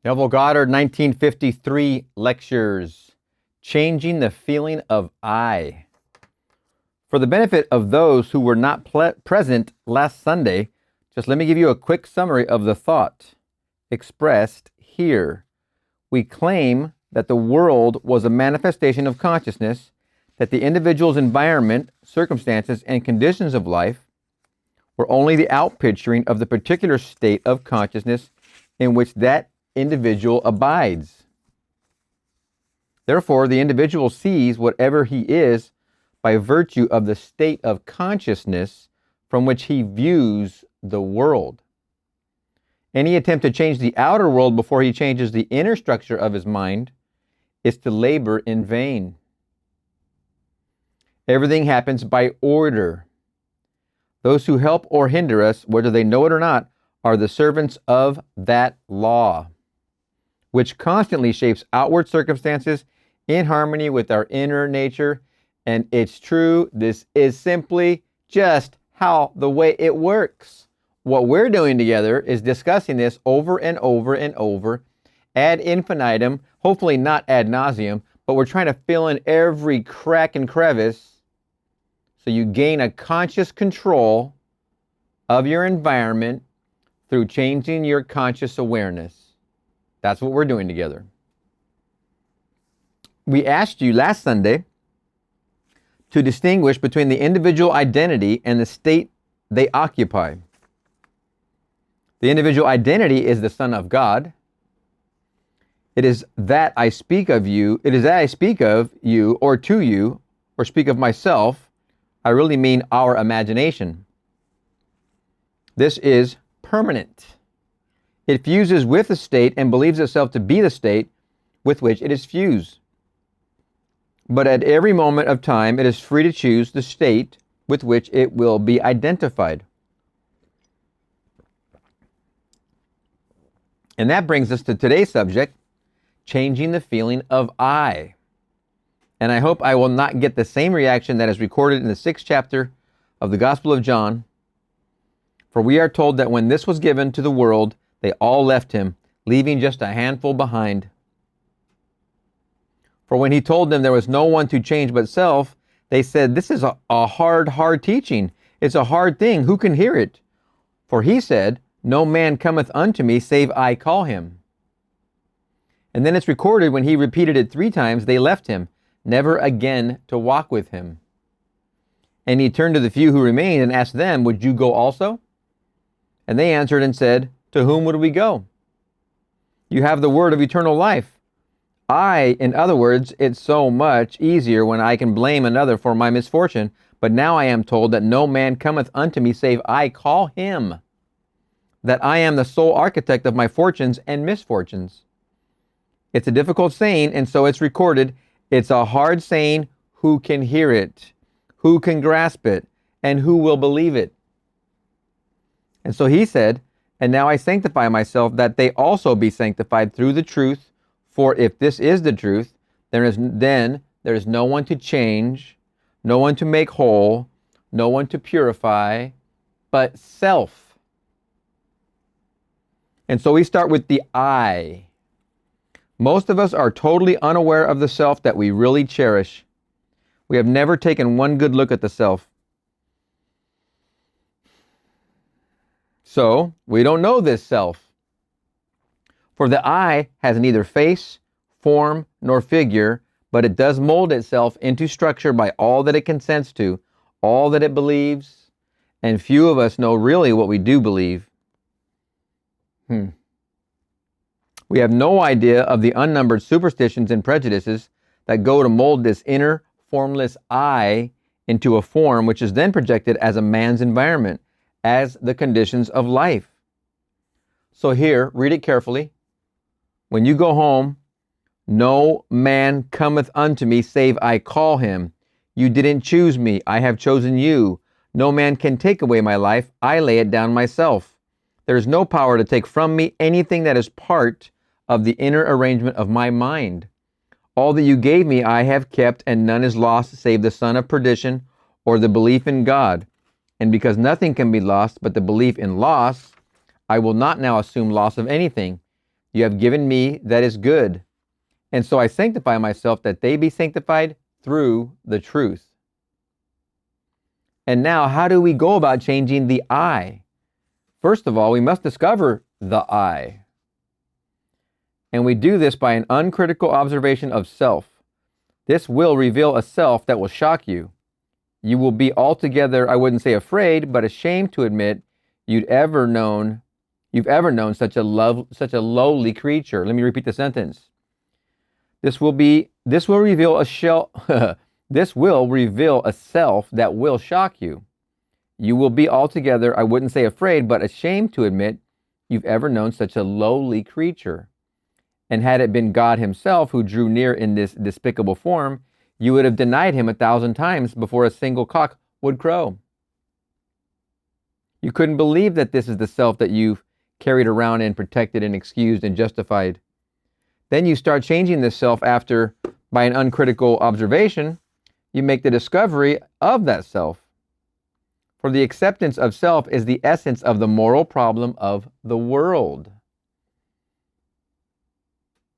Neville Goddard, 1953 lectures, Changing the Feeling of I. For the benefit of those who were not present last Sunday, just let me give you a quick summary of the thought expressed here. We claim that the world was a manifestation of consciousness, that the individual's environment, circumstances, and conditions of life were only the outpicturing of the particular state of consciousness in which that individual abides. Therefore, the individual sees whatever he is by virtue of the state of consciousness from which he views the world. Any attempt to change the outer world before he changes the inner structure of his mind is to labor in vain. Everything happens by order. Those who help or hinder us, whether they know it or not, are the servants of that law, which constantly shapes outward circumstances in harmony with our inner nature. And it's true, this is simply just how the way it works. What we're doing together is discussing this over and over and over, ad infinitum, hopefully not ad nauseum, but we're trying to fill in every crack and crevice so you gain a conscious control of your environment through changing your conscious awareness. That's what we're doing together. We asked you last Sunday to distinguish between the individual identity and the state they occupy. The individual identity is the Son of God. It is that I speak of you. It is that I speak of you or to you or speak of myself. I really mean our imagination. This is permanent. It fuses with the state and believes itself to be the state with which it is fused. But at every moment of time, it is free to choose the state with which it will be identified. And that brings us to today's subject, changing the feeling of I. And I hope I will not get the same reaction that is recorded in the 6th chapter of the Gospel of John. For we are told that when this was given to the world, they all left him, leaving just a handful behind. For when he told them there was no one to change but self, they said, this is a hard teaching. It's a hard thing. Who can hear it? For he said, no man cometh unto me, save I call him. And then it's recorded when he repeated it 3 times, they left him, never again to walk with him. And he turned to the few who remained and asked them, would you go also? And they answered and said, to whom would we go? You have the word of eternal life. In other words, it's so much easier when I can blame another for my misfortune, but now I am told that no man cometh unto me save I call him, that I am the sole architect of my fortunes and misfortunes. It's a difficult saying, and so it's recorded. It's a hard saying. Who can hear it? Who can grasp it? And who will believe it? And so he said, and now I sanctify myself, that they also be sanctified through the truth. For if this is the truth, then there is no one to change, no one to make whole, no one to purify, but self. And so we start with the I. Most of us are totally unaware of the self that we really cherish. We have never taken one good look at the self. So we don't know this self. For the I has neither face, form, nor figure, but it does mold itself into structure by all that it consents to, all that it believes, and few of us know really what we do believe. We have no idea of the unnumbered superstitions and prejudices that go to mold this inner, formless I into a form which is then projected as a man's environment, as the conditions of life. So here, read it carefully. When you go home, no man cometh unto me, save I call him. You didn't choose me, I have chosen you. No man can take away my life, I lay it down myself. There is no power to take from me anything that is part of the inner arrangement of my mind. All that you gave me I have kept, and none is lost save the son of perdition, or the belief in God. And because nothing can be lost but the belief in loss, I will not now assume loss of anything. you have given me that is good. And so I sanctify myself that they be sanctified through the truth. And now, how do we go about changing the I? First of all, we must discover the I. And we do this by an uncritical observation of self. This will reveal a self that will shock you. You will be altogether, I wouldn't say afraid, but ashamed to admit you've ever known such a lowly creature. Let me repeat the sentence. This will reveal a self that will shock you. You will be altogether, I wouldn't say afraid, but ashamed to admit you've ever known such a lowly creature. And had it been God himself who drew near in this despicable form, you would have denied him 1,000 times before a single cock would crow. You couldn't believe that this is the self that you've carried around and protected and excused and justified. Then you start changing this self after, by an uncritical observation, you make the discovery of that self. For the acceptance of self is the essence of the moral problem of the world.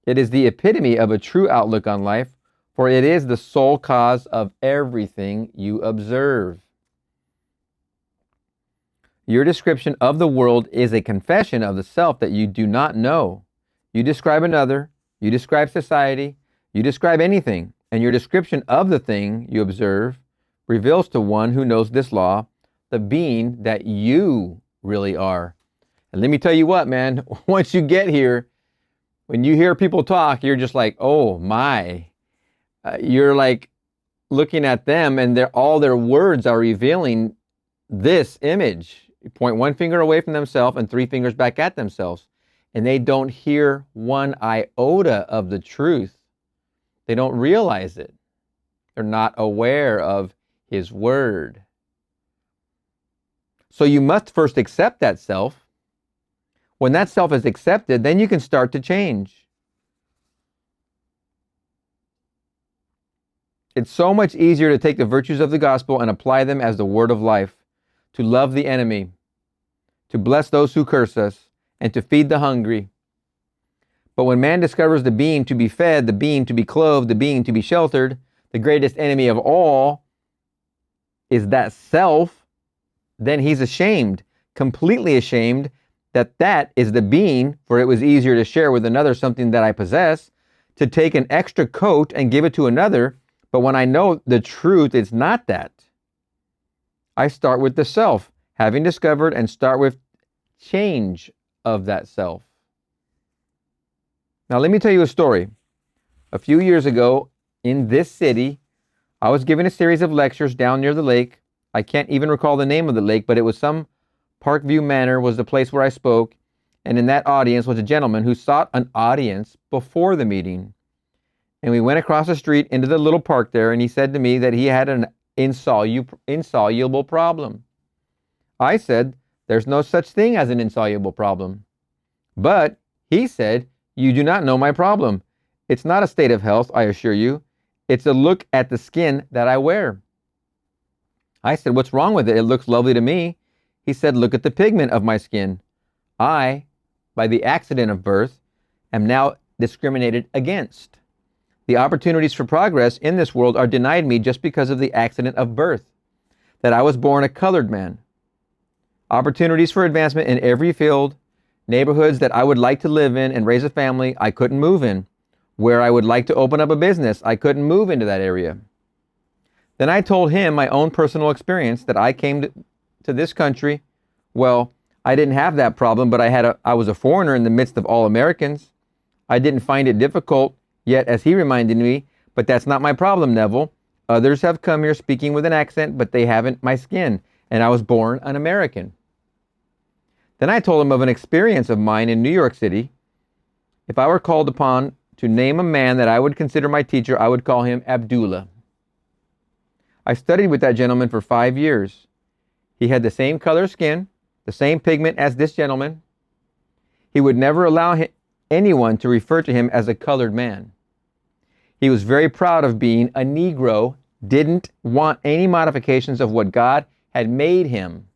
It is the epitome of a true outlook on life, for it is the sole cause of everything you observe. Your description of the world is a confession of the self that you do not know. You describe another, you describe society, you describe anything, and your description of the thing you observe reveals to one who knows this law the being that you really are. And let me tell you what, man, once you get here, when you hear people talk, you're just like, oh my. You're like looking at them and all their words are revealing this image. You point one finger away from themselves and 3 fingers back at themselves. And they don't hear one iota of the truth. They don't realize it. They're not aware of his word. So you must first accept that self. When that self is accepted, then you can start to change. It's so much easier to take the virtues of the gospel and apply them as the word of life, to love the enemy, to bless those who curse us, and to feed the hungry. But when man discovers the being to be fed, the being to be clothed, the being to be sheltered, the greatest enemy of all is that self, then he's ashamed, completely ashamed, that is the being, for it was easier to share with another something that I possess, to take an extra coat and give it to another. But when I know the truth, it's not that. I start with the self, having discovered, and start with change of that self. Now, let me tell you a story. A few years ago in this city, I was giving a series of lectures down near the lake. I can't even recall the name of the lake, but it was some Parkview Manor was the place where I spoke. And in that audience was a gentleman who sought an audience before the meeting. And we went across the street into the little park there, and he said to me that he had an insoluble problem. I said, there's no such thing as an insoluble problem. But he said, you do not know my problem. It's not a state of health, I assure you. It's a look at the skin that I wear. I said, what's wrong with it? It looks lovely to me. He said, look at the pigment of my skin. I, by the accident of birth, am now discriminated against. The opportunities for progress in this world are denied me just because of the accident of birth, that I was born a colored man. Opportunities for advancement in every field, neighborhoods that I would like to live in and raise a family, I couldn't move in. Where I would like to open up a business, I couldn't move into that area. Then I told him my own personal experience that I came to this country. Well, I didn't have that problem, but I was a foreigner in the midst of all Americans. I didn't find it difficult, yet as he reminded me, but that's not my problem, Neville. Others have come here speaking with an accent, but they haven't my skin, and I was born an American. Then I told him of an experience of mine in New York City. If I were called upon to name a man that I would consider my teacher, I would call him Abdullah. I studied with that gentleman for 5 years. He had the same color skin, the same pigment as this gentleman. He would never allow anyone to refer to him as a colored man. He was very proud of being a Negro, didn't want any modifications of what God had made him.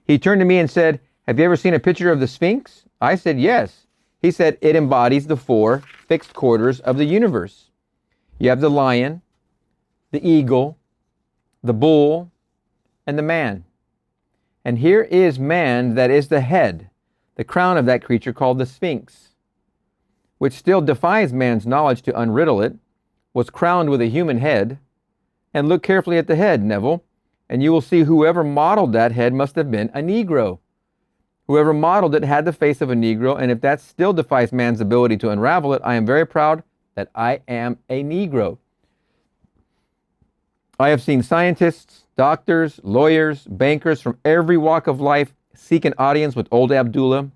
He turned to me and said, have you ever seen a picture of the Sphinx? I said, yes. He said it embodies the four fixed quarters of the universe. You have the lion, the eagle, the bull, and the man. And here is man that is the head, the crown of that creature called the Sphinx, which still defies man's knowledge to unriddle it, was crowned with a human head. And look carefully at the head, Neville, and you will see whoever modeled that head must have been a Negro. Whoever modeled it had the face of a Negro, and if that still defies man's ability to unravel it, I am very proud that I am a Negro. I have seen scientists, doctors, lawyers, bankers from every walk of life seek an audience with old Abdullah,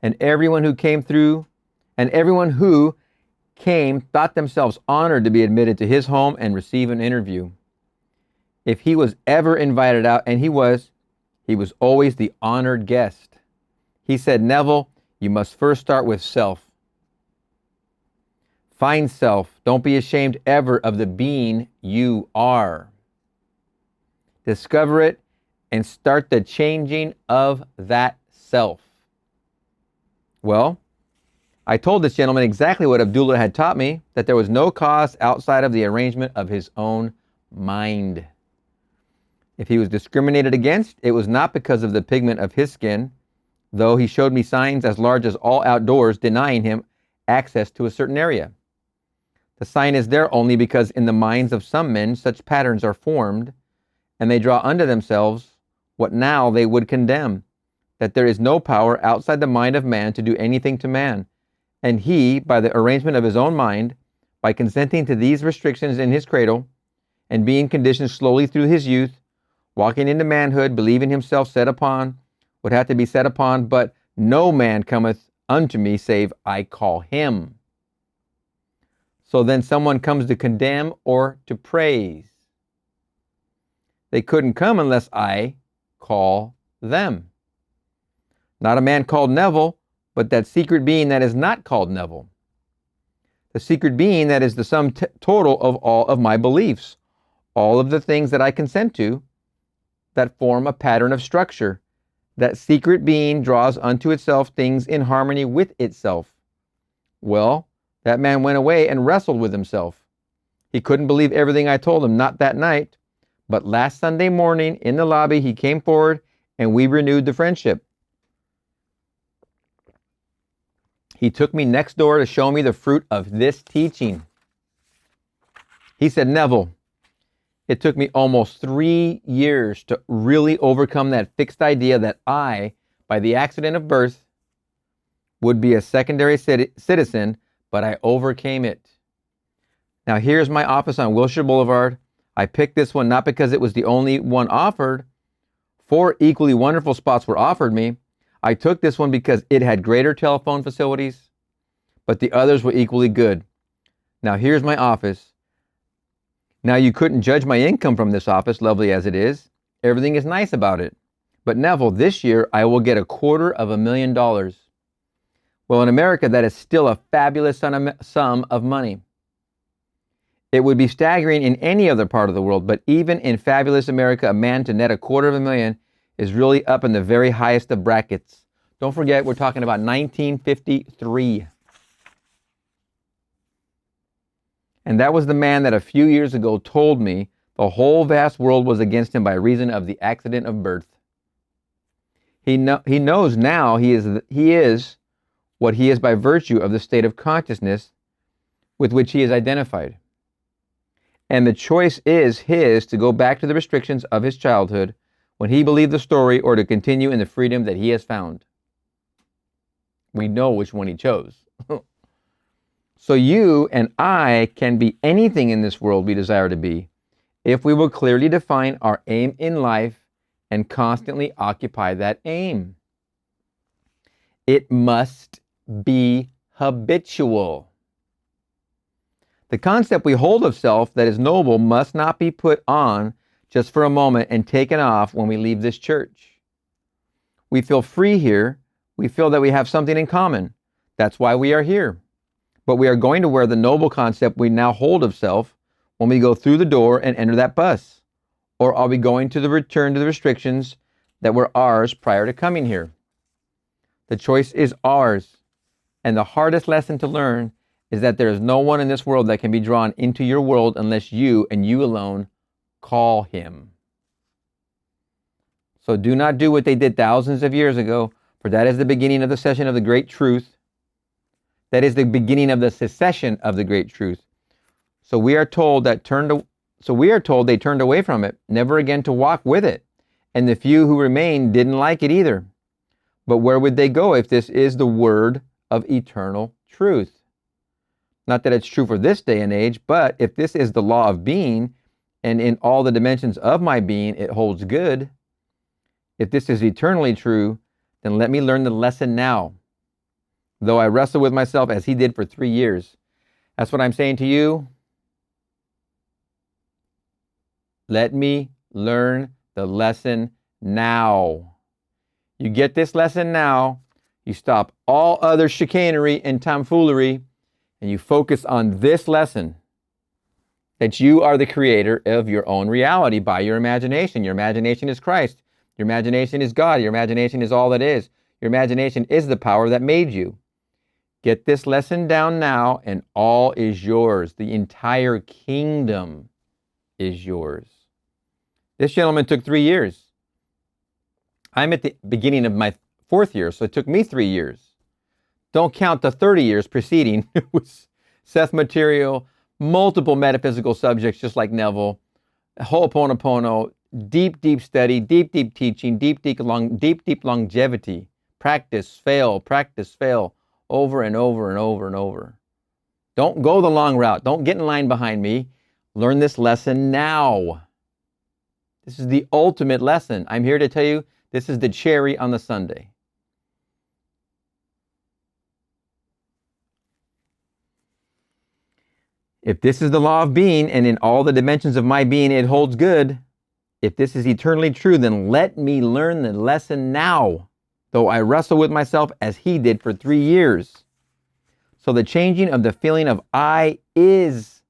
and everyone who came thought themselves honored to be admitted to his home and receive an interview. If he was ever invited out, and he was always the honored guest. He said, Neville, you must first start with self. Find self. Don't be ashamed ever of the being you are. Discover it and start the changing of that self. Well, I told this gentleman exactly what Abdullah had taught me, that there was no cause outside of the arrangement of his own mind. If he was discriminated against, it was not because of the pigment of his skin, though he showed me signs as large as all outdoors denying him access to a certain area. The sign is there only because in the minds of some men such patterns are formed, and they draw unto themselves what now they would condemn, that there is no power outside the mind of man to do anything to man. And he, by the arrangement of his own mind, by consenting to these restrictions in his cradle, and being conditioned slowly through his youth, walking into manhood, believing himself set upon, would have to be set upon, but no man cometh unto me save I call him. So then someone comes to condemn or to praise. They couldn't come unless I call them. Not a man called Neville, but that secret being that is not called Neville. The secret being that is the sum total of all of my beliefs, all of the things that I consent to, that form a pattern of structure. That secret being draws unto itself things in harmony with itself. Well, that man went away and wrestled with himself. He couldn't believe everything I told him, not that night, but last Sunday morning in the lobby, he came forward and we renewed the friendship. He took me next door to show me the fruit of this teaching. He said, Neville, it took me almost 3 years to really overcome that fixed idea that I, by the accident of birth, would be a secondary citizen, but I overcame it. Now here's my office on Wilshire Boulevard. I picked this one not because it was the only one offered. 4 equally wonderful spots were offered me. I took this one because it had greater telephone facilities, but the others were equally good. Now here's my office. Now you couldn't judge my income from this office, lovely as it is. Everything is nice about it. But Neville, this year I will get $250,000. Well, in America, that is still a fabulous sum of money. It would be staggering in any other part of the world, but even in fabulous America, a man to net $250,000 is really up in the very highest of brackets. Don't forget, we're talking about 1953. And that was the man that a few years ago told me the whole vast world was against him by reason of the accident of birth. He knows now he is what he is by virtue of the state of consciousness with which he is identified. And the choice is his to go back to the restrictions of his childhood when he believed the story, or to continue in the freedom that he has found. We know which one he chose. So you and I can be anything in this world we desire to be if we will clearly define our aim in life and constantly occupy that aim. It must be habitual. The concept we hold of self that is noble must not be put on just for a moment and taken off when we leave this church. We feel free here. We feel that we have something in common. That's why we are here. But we are going to wear the noble concept we now hold of self when we go through the door and enter that bus. Or are we going to return to the restrictions that were ours prior to coming here? The choice is ours. And the hardest lesson to learn is that there is no one in this world that can be drawn into your world unless you and you alone call him. So do not do what they did thousands of years ago, for that is the beginning of the cessation of the great truth. That is the beginning of the secession of the great truth. So we are told they turned away from it, never again to walk with it. And the few who remained didn't like it either. But where would they go if this is the word of eternal truth? Not that it's true for this day and age, but if this is the law of being, and in all the dimensions of my being it holds good, if this is eternally true, then let me learn the lesson now, though I wrestle with myself as he did for 3 years. That's what I'm saying to you. Let me learn the lesson now. You get this lesson now, you stop all other chicanery and tomfoolery, and you focus on this lesson, that you are the creator of your own reality by your imagination. Your imagination is Christ. Your imagination is God. Your imagination is all that is. Your imagination is the power that made you. Get this lesson down now, and all is yours. The entire kingdom is yours. This gentleman took 3 years. I'm at the beginning of my 4th year, so it took me 3 years. Don't count the 30 years preceding. It was Seth material, multiple metaphysical subjects, just like Neville, Ho'oponopono, deep study, deep teaching, deep longevity, practice, fail, over and over and over and over. Don't go the long route. Don't get in line behind me. Learn this lesson now. This is the ultimate lesson. I'm here to tell you, this is the cherry on the sundae. If this is the law of being, and in all the dimensions of my being it holds good, if this is eternally true, then let me learn the lesson now, though I wrestle with myself as he did for 3 years. So the changing of the feeling of I is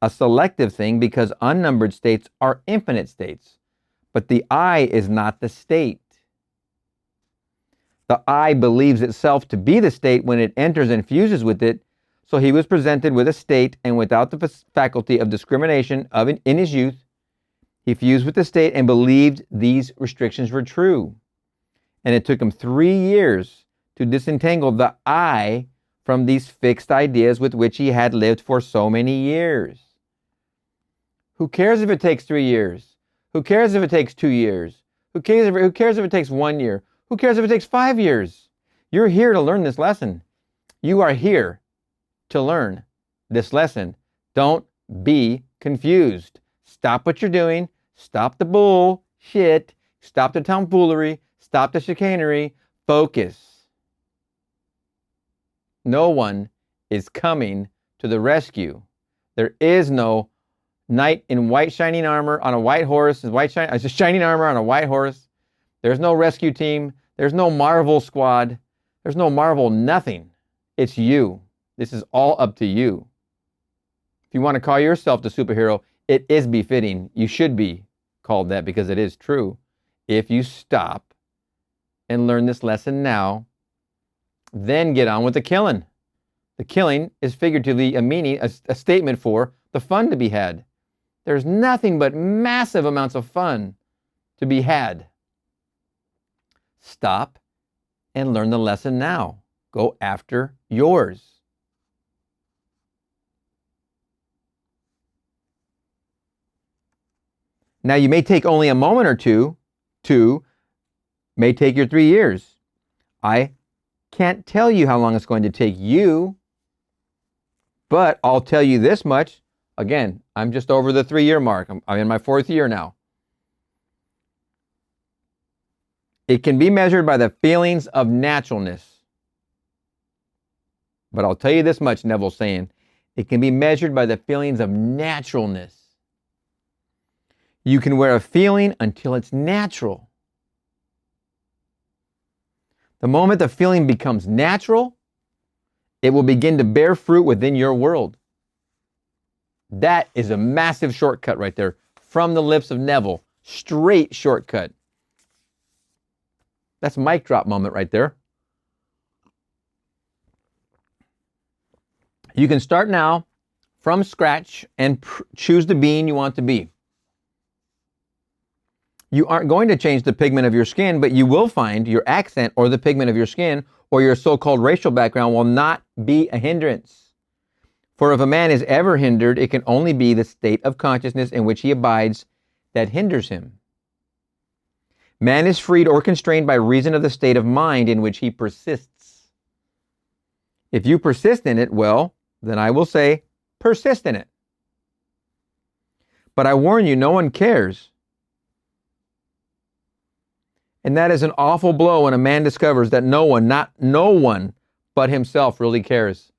a selective thing, because unnumbered states are infinite states. But the I is not the state. The I believes itself to be the state when it enters and fuses with it. So he was presented with a state, and without the faculty of discrimination in his youth, he fused with the state and believed these restrictions were true. And it took him 3 years to disentangle the I from these fixed ideas with which he had lived for so many years. Who cares if it takes 3 years? Who cares if it takes 2 years? Who cares if it takes 1 year? Who cares if it takes 5 years? You're here to learn this lesson. You are here to learn this lesson. Don't be confused. Stop what you're doing. Stop the bullshit. Stop the tomfoolery. Stop the chicanery. Focus. No one is coming to the rescue. There is no knight in white shining armor on a white horse, shining armor on a white horse. There's no rescue team. There's no Marvel squad. There's no Marvel nothing. It's you. This is all up to you. If you want to call yourself the superhero, it is befitting. You should be called that, because it is true. If you stop and learn this lesson now, then get on with the killing. The killing is figuratively a statement for the fun to be had. There's nothing but massive amounts of fun to be had. Stop and learn the lesson now. Go after yours. Now, you may take only a moment or two, may take your 3 years. I can't tell you how long it's going to take you, but I'll tell you this much. Again, I'm just over the 3 year mark. I'm in my 4th year now. It can be measured by the feelings of naturalness. But I'll tell you this much, Neville's saying, it can be measured by the feelings of naturalness. You can wear a feeling until it's natural. The moment the feeling becomes natural, it will begin to bear fruit within your world. That is a massive shortcut right there from the lips of Neville. Straight shortcut. That's a mic drop moment right there. You can start now from scratch and choose the being you want to be. You aren't going to change the pigment of your skin, but you will find your accent or the pigment of your skin or your so-called racial background will not be a hindrance. For if a man is ever hindered, it can only be the state of consciousness in which he abides that hinders him. Man is freed or constrained by reason of the state of mind in which he persists. If you persist in it, well, then I will say, persist in it. But I warn you, no one cares. And that is an awful blow when a man discovers that no one, not no one, but himself really cares.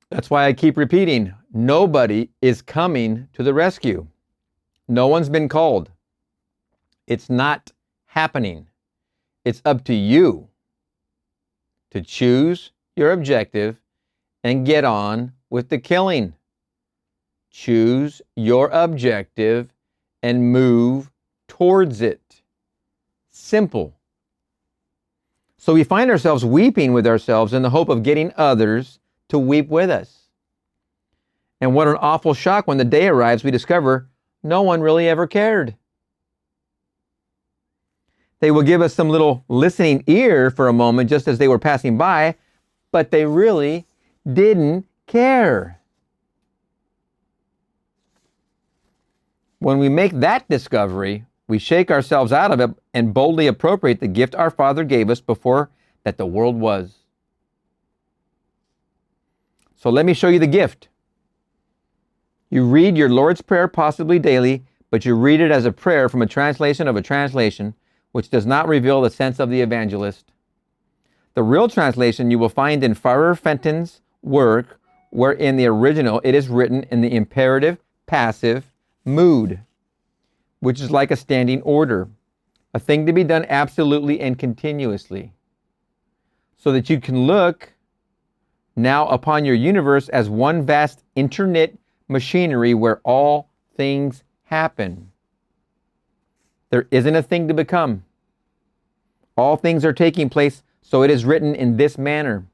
That's why I keep repeating, nobody is coming to the rescue. No one's been called. It's not happening. It's up to you to choose your objective and get on with the killing. Choose your objective and move towards it. Simple. So we find ourselves weeping with ourselves in the hope of getting others to weep with us. And what an awful shock when the day arrives we discover no one really ever cared. They will give us some little listening ear for a moment just as they were passing by, but they really didn't care. When we make that discovery, we shake ourselves out of it and boldly appropriate the gift our Father gave us before that the world was. So let me show you the gift. You read your Lord's Prayer possibly daily, but you read it as a prayer from a translation of a translation, which does not reveal the sense of the evangelist. The real translation you will find in Farrer Fenton's work, where in the original it is written in the imperative passive mood, which is like a standing order, a thing to be done absolutely and continuously, so that you can look now upon your universe as one vast interknit machinery where all things happen. There isn't a thing to become. All things are taking place, so it is written in this manner.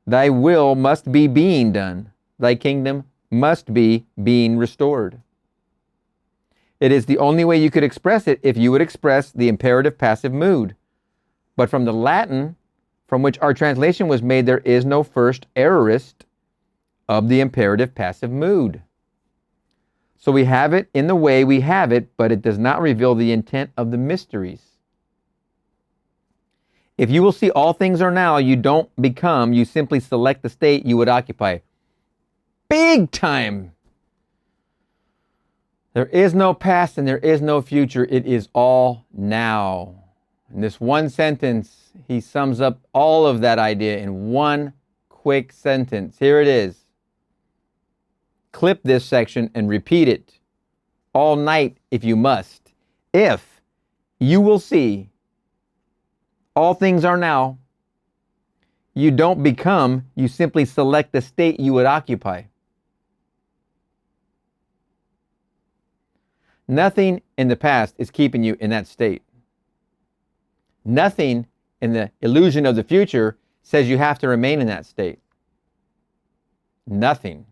Thy will must be being done. Thy kingdom must be being restored. It is the only way you could express it if you would express the imperative passive mood. But from the Latin, from which our translation was made, there is no first aorist of the imperative passive mood. So we have it in the way we have it, but it does not reveal the intent of the mysteries. If you will see all things are now, you don't become, you simply select the state you would occupy. Big time! There is no past and there is no future. It is all now. In this one sentence, he sums up all of that idea in one quick sentence. Here it is. Clip this section and repeat it all night if you must. If you will see all things are now, you don't become, you simply select the state you would occupy. Nothing in the past is keeping you in that state. Nothing in the illusion of the future says you have to remain in that state. Nothing.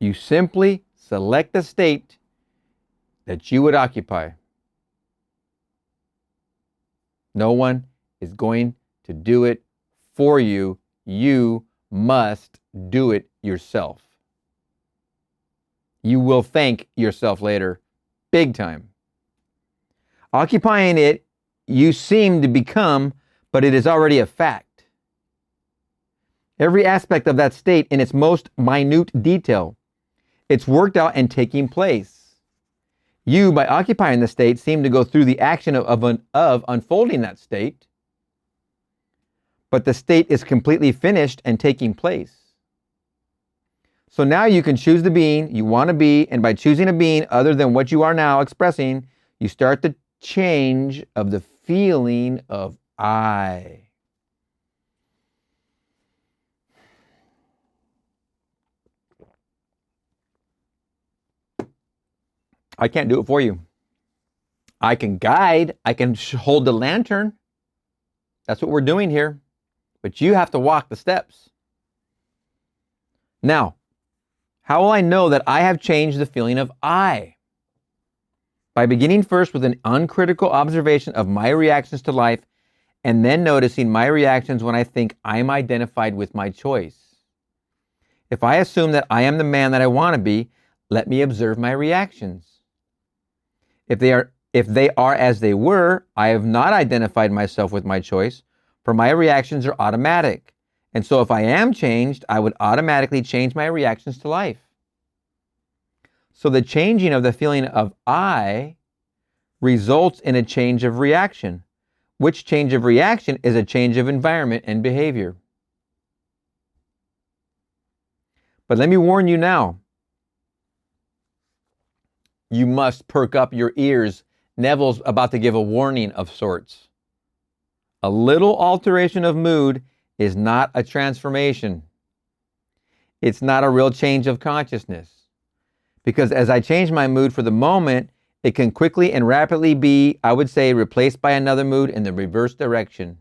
You simply select the state that you would occupy. No one is going to do it for you. You must do it yourself. You will thank yourself later, big time. Occupying it, you seem to become, but it is already a fact. Every aspect of that state in its most minute detail, it's worked out and taking place. You, by occupying the state, seem to go through the action of unfolding that state, but the state is completely finished and taking place. So now you can choose the being you want to be, and by choosing a being other than what you are now expressing, you start the change of the feeling of I. I can't do it for you. I can guide. I can hold the lantern. That's what we're doing here. But you have to walk the steps. Now, how will I know that I have changed the feeling of I? By beginning first with an uncritical observation of my reactions to life, and then noticing my reactions when I think I'm identified with my choice. If I assume that I am the man that I want to be, let me observe my reactions. If they are as they were, I have not identified myself with my choice, for my reactions are automatic. And so if I am changed, I would automatically change my reactions to life. So the changing of the feeling of I results in a change of reaction, which change of reaction is a change of environment and behavior. But let me warn you now, you must perk up your ears. Neville's about to give a warning of sorts. A little alteration of mood is not a transformation. It's not a real change of consciousness. Because as I change my mood for the moment, it can quickly and rapidly be, I would say, replaced by another mood in the reverse direction.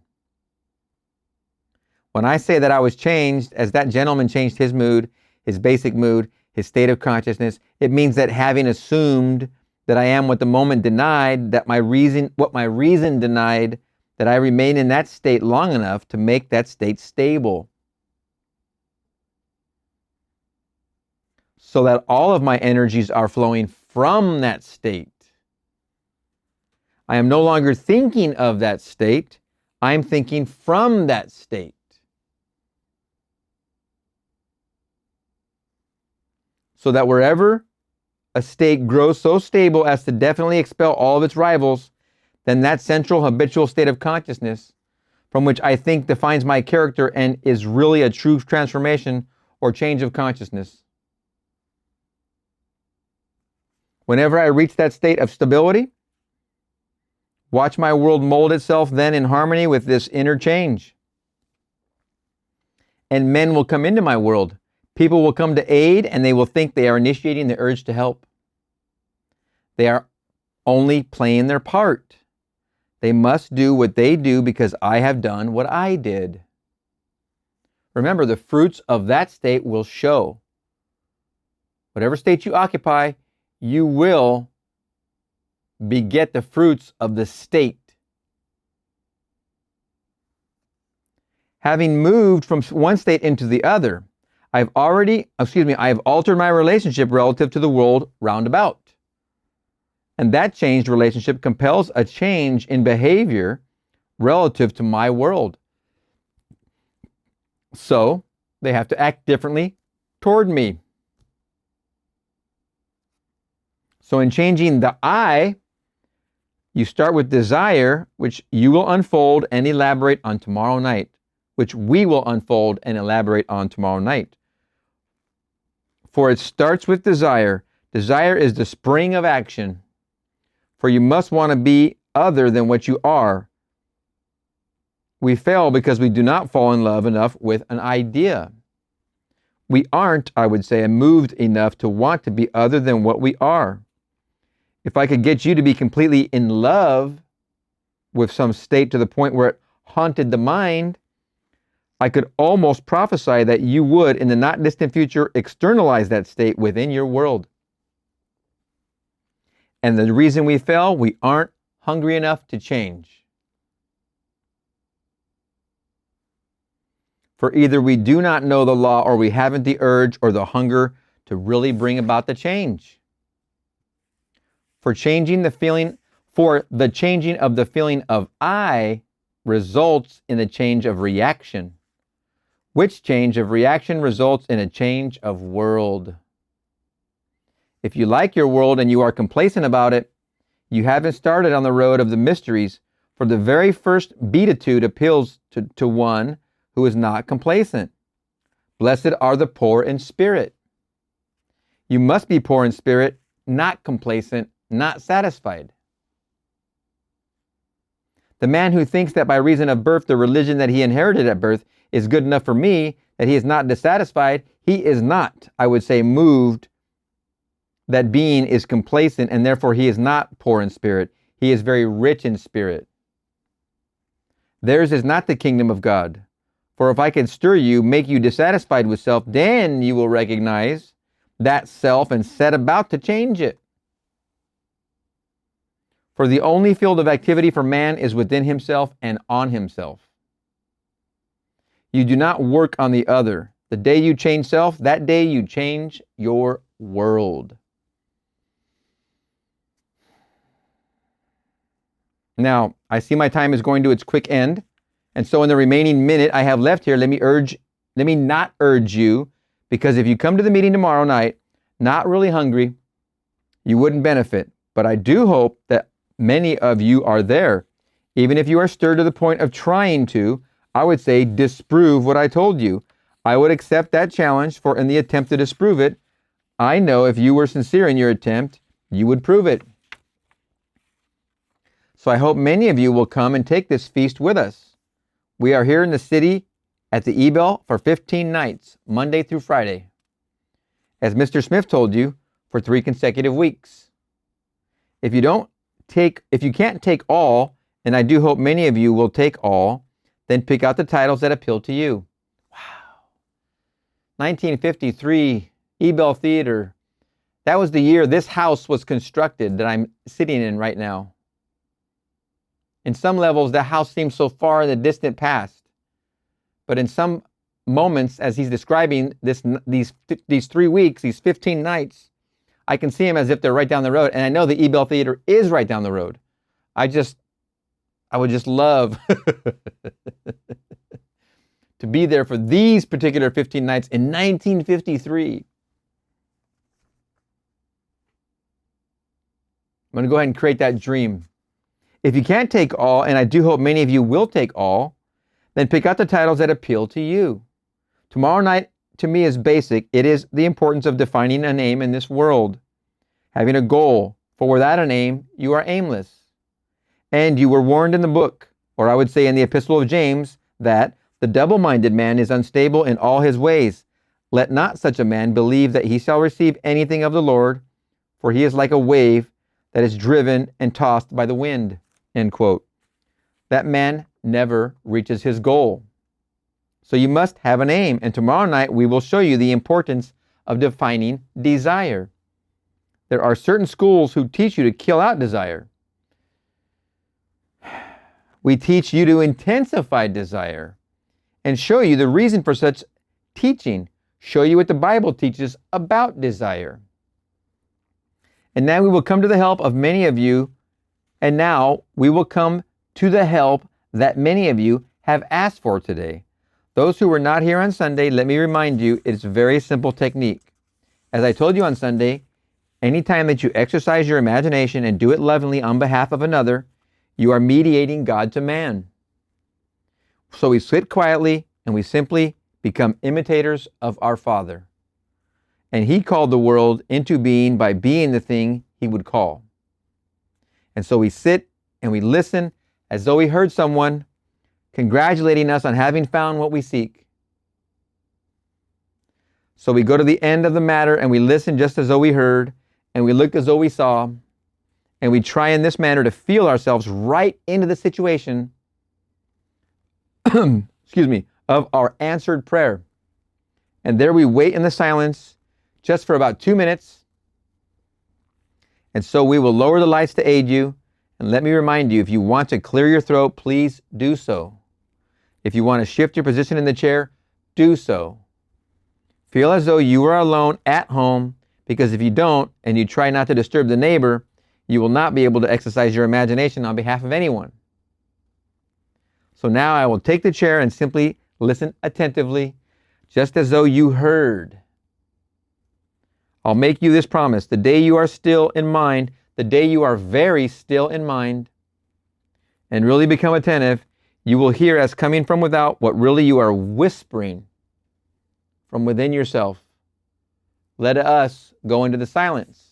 When I say that I was changed, as that gentleman changed his mood, his basic mood, his state of consciousness, it means that having assumed that I am what the moment denied, that what my reason denied, that I remain in that state long enough to make that state stable. So that all of my energies are flowing from that state. I am no longer thinking of that state. I'm thinking from that state. So that wherever a state grows so stable as to definitely expel all of its rivals, then that central habitual state of consciousness, from which I think defines my character and is really a true transformation or change of consciousness. Whenever I reach that state of stability, watch my world mold itself then in harmony with this inner change. And men will come into my world. People will come to aid, and they will think they are initiating the urge to help. They are only playing their part. They must do what they do because I have done what I did. Remember, the fruits of that state will show. Whatever state you occupy, you will beget the fruits of the state. Having moved from one state into the other, I've altered my relationship relative to the world roundabout. And that changed relationship compels a change in behavior relative to my world. So they have to act differently toward me. So in changing the I, you start with desire, which you will unfold and elaborate on tomorrow night, which we will unfold and elaborate on tomorrow night. For it starts with desire. Desire is the spring of action. For you must want to be other than what you are. We fail because we do not fall in love enough with an idea. We aren't, I would say, moved enough to want to be other than what we are. If I could get you to be completely in love with some state to the point where it haunted the mind, I could almost prophesy that you would, in the not distant future, externalize that state within your world. And the reason we fail, we aren't hungry enough to change. For either we do not know the law, or we haven't the urge or the hunger to really bring about the change. For the changing of the feeling of I results in a change of reaction, which change of reaction results in a change of world. If you like your world and you are complacent about it, you haven't started on the road of the mysteries, for the very first beatitude appeals to one who is not complacent. Blessed are the poor in spirit. You must be poor in spirit, not complacent, not satisfied. The man who thinks that by reason of birth, the religion that he inherited at birth is good enough for me, that he is not dissatisfied, he is not, I would say, moved. That being is complacent, and therefore he is not poor in spirit. He is very rich in spirit. Theirs is not the kingdom of God, For if I can stir you, make you dissatisfied with self, then you will recognize that self and set about to change it. For the only field of activity for man is within himself and on himself. You do not work on the other. The day you change self, that day you change your world. Now, I see my time is going to its quick end. And so in the remaining minute I have left here, let me not urge you, because if you come to the meeting tomorrow night, not really hungry, you wouldn't benefit. But I do hope that many of you are there. Even if you are stirred to the point of trying to, I would say, disprove what I told you. I would accept that challenge, for in the attempt to disprove it, I know if you were sincere in your attempt, you would prove it. So I hope many of you will come and take this feast with us. We are here in the city at the Ebel for 15 nights, Monday through Friday. As Mr. Smith told you, for 3 consecutive weeks. If you can't take all, and I do hope many of you will take all, then pick out the titles that appeal to you. Wow. 1953, Ebel Theater. That was the year this house was constructed that I'm sitting in right now. In some levels, the house seems so far in the distant past. But in some moments, as he's describing these 3 weeks, these 15 nights, I can see them as if they're right down the road. And I know the Ebel Theater is right down the road. I would just love to be there for these particular 15 nights in 1953. I'm going to go ahead and create that dream. If you can't take all, and I do hope many of you will take all, then pick out the titles that appeal to you. Tomorrow night, to me, is basic. It is the importance of defining an aim in this world, having a goal, for without an aim, you are aimless. And you were warned in the book, or I would say in the Epistle of James, that the double-minded man is unstable in all his ways. Let not such a man believe that he shall receive anything of the Lord, for he is like a wave that is driven and tossed by the wind. End quote. That man never reaches his goal. So you must have an aim. And tomorrow night we will show you the importance of defining desire. There are certain schools who teach you to kill out desire. We teach you to intensify desire and show you the reason for such teaching. Show you what the Bible teaches about desire. And now we will come to the help of many of you. And now we will come to the help that many of you have asked for today. Those who were not here on Sunday, let me remind you, it's a very simple technique. As I told you on Sunday, anytime that you exercise your imagination and do it lovingly on behalf of another, you are mediating God to man. So we sit quietly and we simply become imitators of our Father. And He called the world into being by being the thing He would call. And so we sit and we listen as though we heard someone congratulating us on having found what we seek. So we go to the end of the matter and we listen just as though we heard, and we look as though we saw, and we try in this manner to feel ourselves right into the situation of our answered prayer. And there we wait in the silence just for about 2 minutes. And so we will lower the lights to aid you. And let me remind you, if you want to clear your throat, please do so. If you want to shift your position in the chair, do so. Feel as though you are alone at home, because if you don't, and you try not to disturb the neighbor, you will not be able to exercise your imagination on behalf of anyone. So now I will take the chair and simply listen attentively, just as though you heard. I'll make you this promise. The day you are still in mind, the day you are very still in mind, and really become attentive, you will hear as coming from without what really you are whispering from within yourself. Let us go into the silence.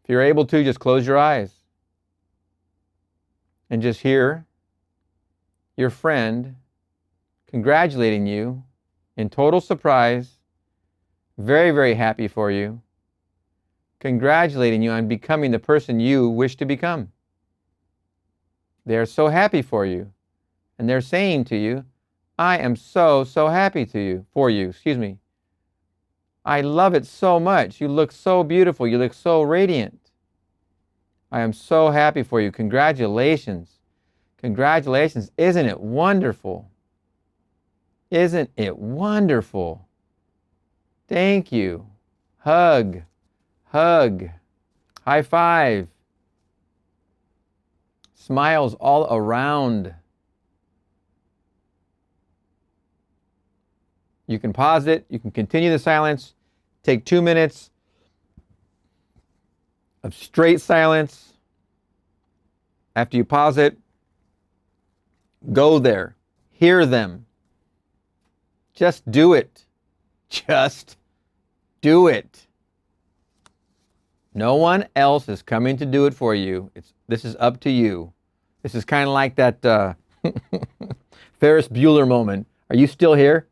If you're able to, just close your eyes and just hear your friend congratulating you in total surprise, very, very happy for you, congratulating you on becoming the person you wish to become. They're so happy for you. And they're saying to you, I am so, so happy for you, excuse me. I love it so much. You look so beautiful. You look so radiant. I am so happy for you. Congratulations. Congratulations. Isn't it wonderful? Isn't it wonderful? Thank you. Hug. Hug. High five. Smiles all around. You can pause it. You can continue the silence. Take 2 minutes of straight silence. After you pause it, go there. Hear them. Just do it. Just do it. No one else is coming to do it for you. This is up to you. This is kind of like that Ferris Bueller moment. Are you still here?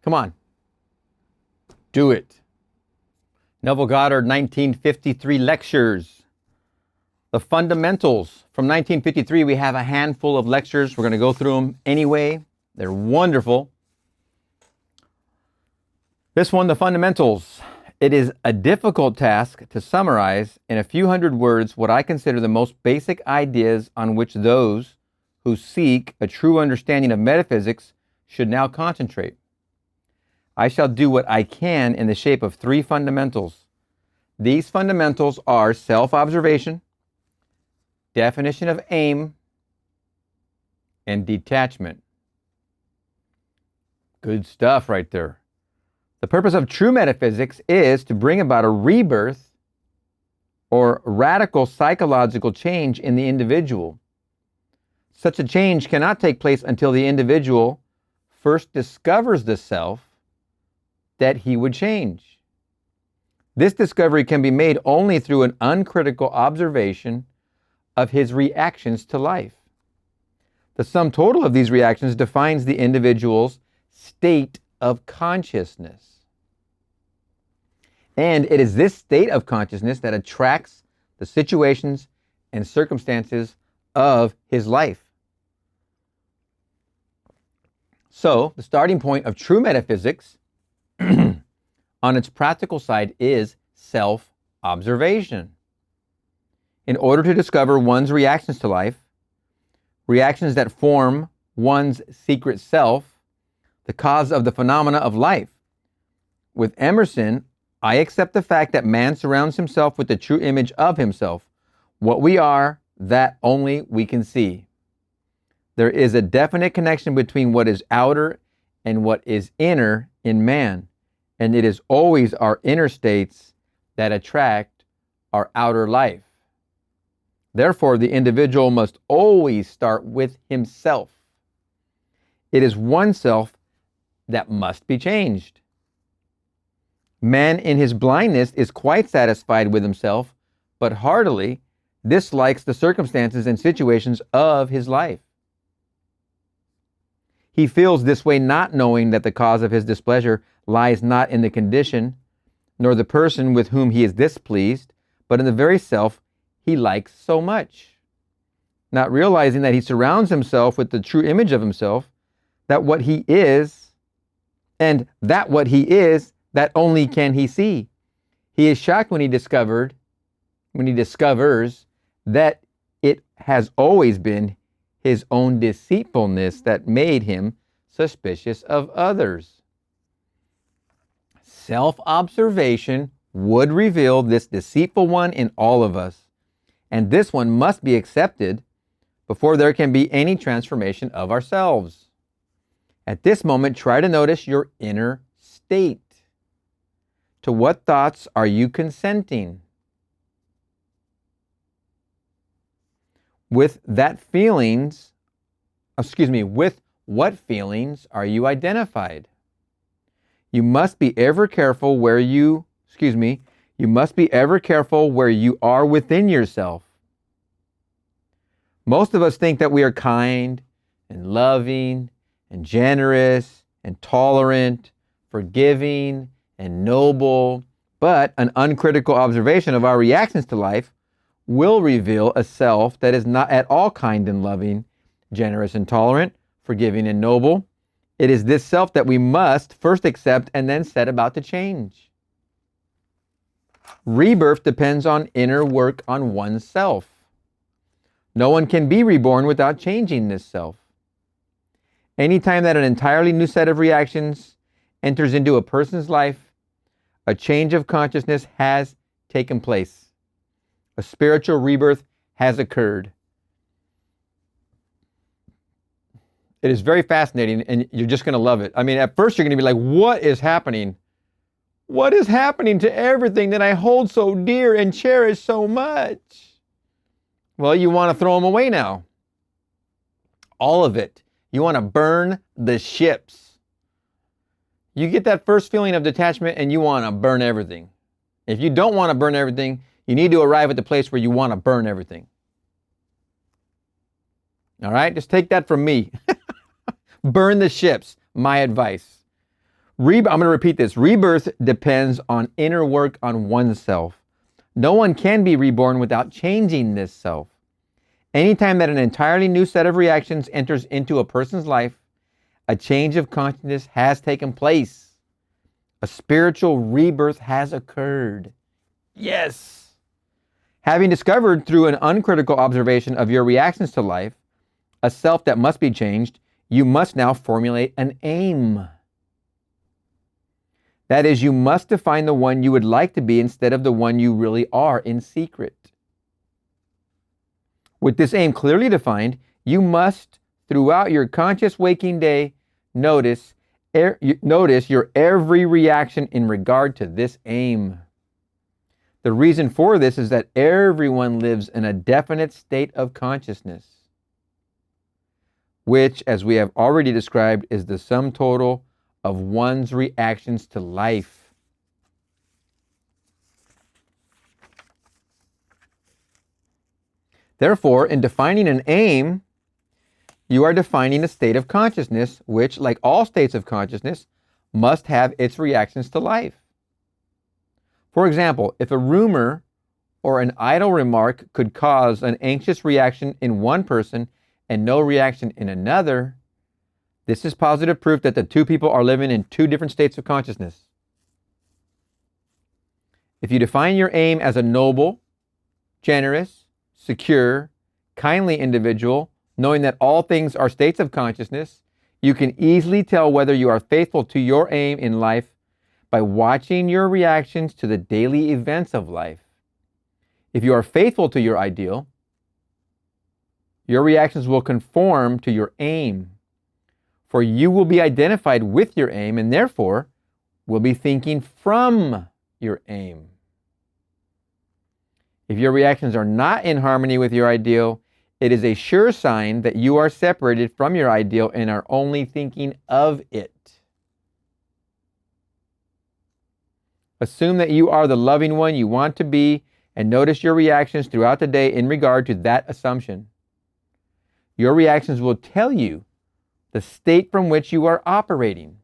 Come on. Do it. Neville Goddard, 1953 lectures. The fundamentals. From 1953, we have a handful of lectures. We're going to go through them anyway. They're wonderful. This one, the fundamentals. It is a difficult task to summarize in a few hundred words what I consider the most basic ideas on which those who seek a true understanding of metaphysics should now concentrate. I shall do what I can in the shape of 3 fundamentals. These fundamentals are self-observation, definition of aim, and detachment. Good stuff right there. The purpose of true metaphysics is to bring about a rebirth or radical psychological change in the individual. Such a change cannot take place until the individual first discovers the self that he would change. This discovery can be made only through an uncritical observation of his reactions to life. The sum total of these reactions defines the individual's state of consciousness. And it is this state of consciousness that attracts the situations and circumstances of his life. So, the starting point of true metaphysics on its practical side is self-observation. In order to discover one's reactions to life, reactions that form one's secret self, the cause of the phenomena of life. With Emerson, I accept the fact that man surrounds himself with the true image of himself. What we are, that only we can see. There is a definite connection between what is outer and what is inner in man, and it is always our inner states that attract our outer life. Therefore, the individual must always start with himself. It is oneself that must be changed. Man in his blindness is quite satisfied with himself, but heartily dislikes the circumstances and situations of his life. He feels this way not knowing that the cause of his displeasure lies not in the condition, nor the person with whom he is displeased, but in the very self he likes so much. Not realizing that he surrounds himself with the true image of himself, that what he is, and that what he is, that only can he see. He is shocked when he discovers that it has always been his own deceitfulness that made him suspicious of others. Self-observation would reveal this deceitful one in all of us, and this one must be accepted before there can be any transformation of ourselves. At this moment, try to notice your inner state. To what thoughts are you consenting? With what feelings are you identified? You must be ever careful where you are within yourself. Most of us think that we are kind and loving and generous and tolerant, forgiving and noble, but an uncritical observation of our reactions to life will reveal a self that is not at all kind and loving, generous and tolerant, forgiving and noble. It is this self that we must first accept and then set about to change. Rebirth depends on inner work on oneself. No one can be reborn without changing this self. Anytime that an entirely new set of reactions enters into a person's life, a change of consciousness has taken place. A spiritual rebirth has occurred. It is very fascinating, and you're just going to love it. I mean, at first you're going to be like, what is happening? What is happening to everything that I hold so dear and cherish so much? Well, you want to throw them away now. All of it. You want to burn the ships. You get that first feeling of detachment and you want to burn everything. If you don't want to burn everything, you need to arrive at the place where you want to burn everything. All right? Just take that from me. Burn the ships, my advice. I'm going to repeat this. Rebirth depends on inner work on oneself. No one can be reborn without changing this self. Anytime that an entirely new set of reactions enters into a person's life, a change of consciousness has taken place. A spiritual rebirth has occurred. Yes. Having discovered through an uncritical observation of your reactions to life, a self that must be changed, you must now formulate an aim. That is, you must define the one you would like to be instead of the one you really are in secret. With this aim clearly defined, you must, throughout your conscious waking day, notice your every reaction in regard to this aim. The reason for this is that everyone lives in a definite state of consciousness, which, as we have already described, is the sum total of one's reactions to life. Therefore, in defining an aim, you are defining a state of consciousness, which, like all states of consciousness, must have its reactions to life. For example, if a rumor or an idle remark could cause an anxious reaction in one person and no reaction in another, this is positive proof that the two people are living in two different states of consciousness. If you define your aim as a noble, generous, secure, kindly individual, knowing that all things are states of consciousness, you can easily tell whether you are faithful to your aim in life by watching your reactions to the daily events of life. If you are faithful to your ideal, your reactions will conform to your aim, for you will be identified with your aim and therefore will be thinking from your aim. If your reactions are not in harmony with your ideal, it is a sure sign that you are separated from your ideal and are only thinking of it. Assume that you are the loving one you want to be and notice your reactions throughout the day in regard to that assumption. Your reactions will tell you the state from which you are operating.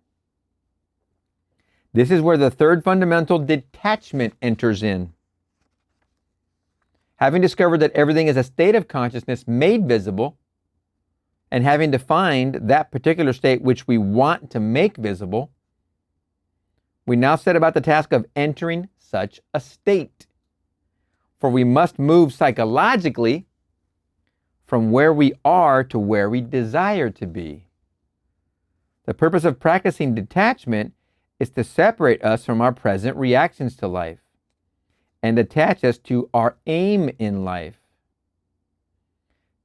This is where the third fundamental detachment enters in. Having discovered that everything is a state of consciousness made visible, and having defined that particular state which we want to make visible, we now set about the task of entering such a state. For we must move psychologically from where we are to where we desire to be. The purpose of practicing detachment is to separate us from our present reactions to life and attach us to our aim in life.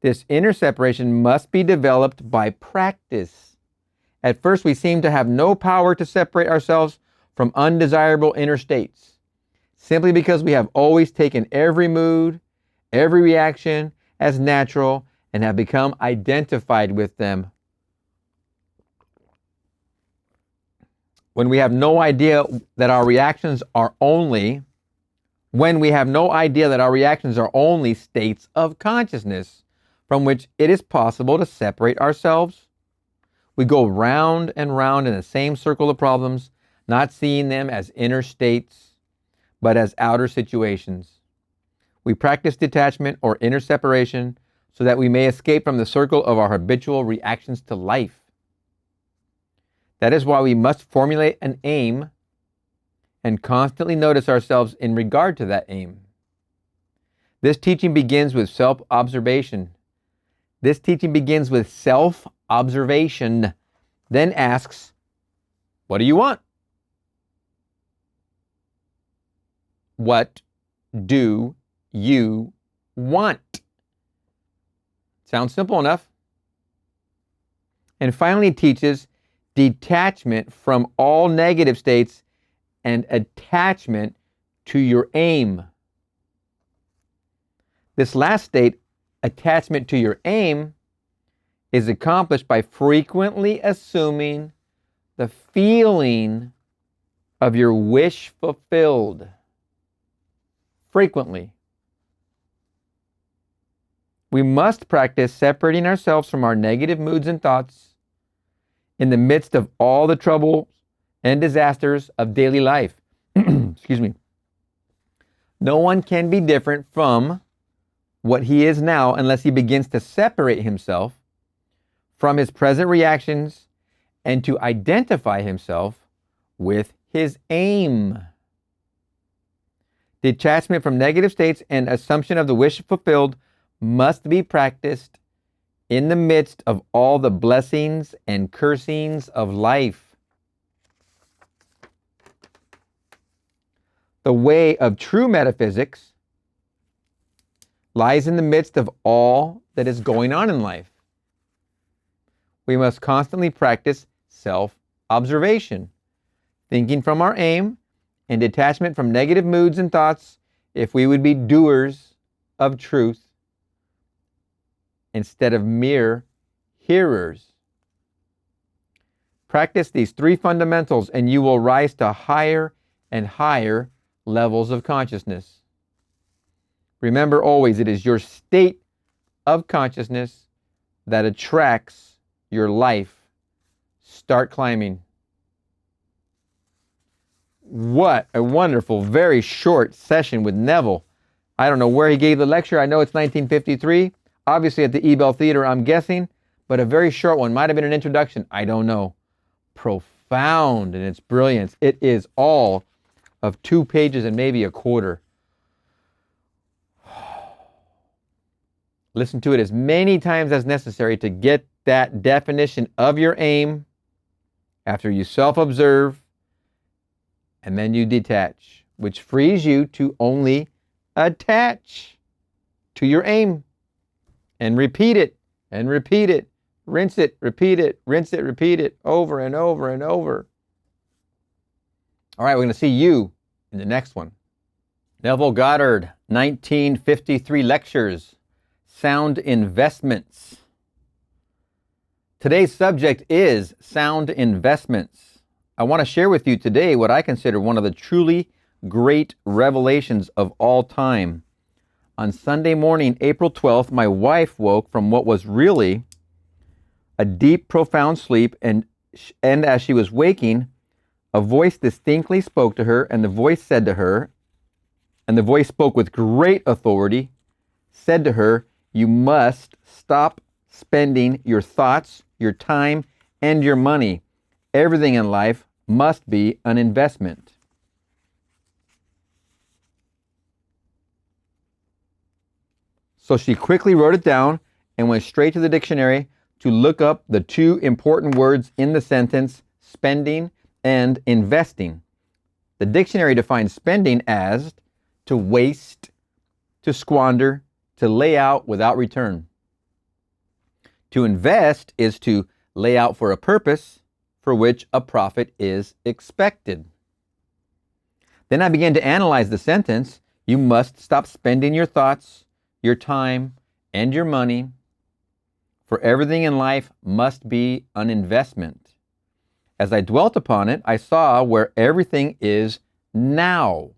This inner separation must be developed by practice. At first, we seem to have no power to separate ourselves from undesirable inner states, simply because we have always taken every mood, every reaction as natural and have become identified with them. When we have no idea that our reactions are only states of consciousness from which it is possible to separate ourselves, we go round and round in the same circle of problems, not seeing them as inner states, but as outer situations. We practice detachment or inner separation so that we may escape from the circle of our habitual reactions to life. That is why we must formulate an aim and constantly notice ourselves in regard to that aim. This teaching begins with self-observation. Then asks, what do you want? What do you want? Sounds simple enough. And finally teaches detachment from all negative states and attachment to your aim. This last state, attachment to your aim, is accomplished by frequently assuming the feeling of your wish fulfilled. Frequently. We must practice separating ourselves from our negative moods and thoughts in the midst of all the troubles and disasters of daily life. Excuse me. No one can be different from what he is now unless he begins to separate himself from his present reactions and to identify himself with his aim. Detachment from negative states and assumption of the wish fulfilled must be practiced in the midst of all the blessings and cursings of life. The way of true metaphysics lies in the midst of all that is going on in life. We must constantly practice self-observation, thinking from our aim, and detachment from negative moods and thoughts if we would be doers of truth instead of mere hearers. Practice these three fundamentals and you will rise to higher and higher levels of consciousness. Remember always, it is your state of consciousness that attracts your life. Start climbing. What a wonderful, very short session with Neville. I don't know where he gave the lecture. I know it's 1953. Obviously at the Ebell Theater, I'm guessing, but a very short one. Might have been an introduction. I don't know. Profound in its brilliance. It is all of 2 pages and maybe a quarter. Listen to it as many times as necessary to get that definition of your aim after you self-observe and then you detach, which frees you to only attach to your aim and repeat it and repeat it, rinse it, repeat it, rinse it, repeat it over and over and over. All right, we're going to see you in the next one. Neville Goddard, 1953 lectures, sound investments. Today's subject is sound investments. I want to share with you today what I consider one of the truly great revelations of all time. On Sunday morning, April 12th, my wife woke from what was really a deep, profound sleep, and as she was waking, a voice distinctly spoke to her, and the voice said to her, and the voice spoke with great authority, said to her, "You must stop spending your thoughts, your time, and your money. Everything in life must be an investment." So she quickly wrote it down and went straight to the dictionary to look up the 2 important words in the sentence, spending and investing. The dictionary defines spending as to waste, to squander, to lay out without return. To invest is to lay out for a purpose for which a profit is expected. Then I began to analyze the sentence. You must stop spending your thoughts, your time, and your money, for everything in life must be an investment. As I dwelt upon it, I saw where everything is now.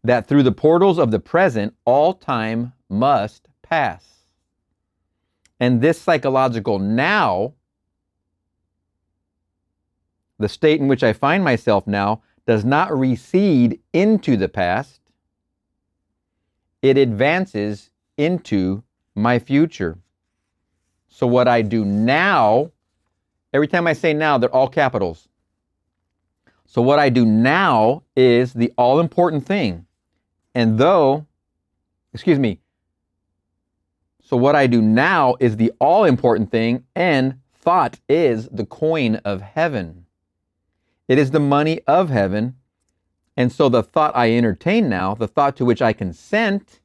That through the portals of the present, all time must pass. And this psychological now, the state in which I find myself now, does not recede into the past. it advances into my future. So what I do now, every time I say now, they're all capitals. So what I do now is the all-important thing. And so what I do now is the all-important thing, and thought is the coin of heaven. It is the money of heaven. And so the thought I entertain now, the thought to which I consent,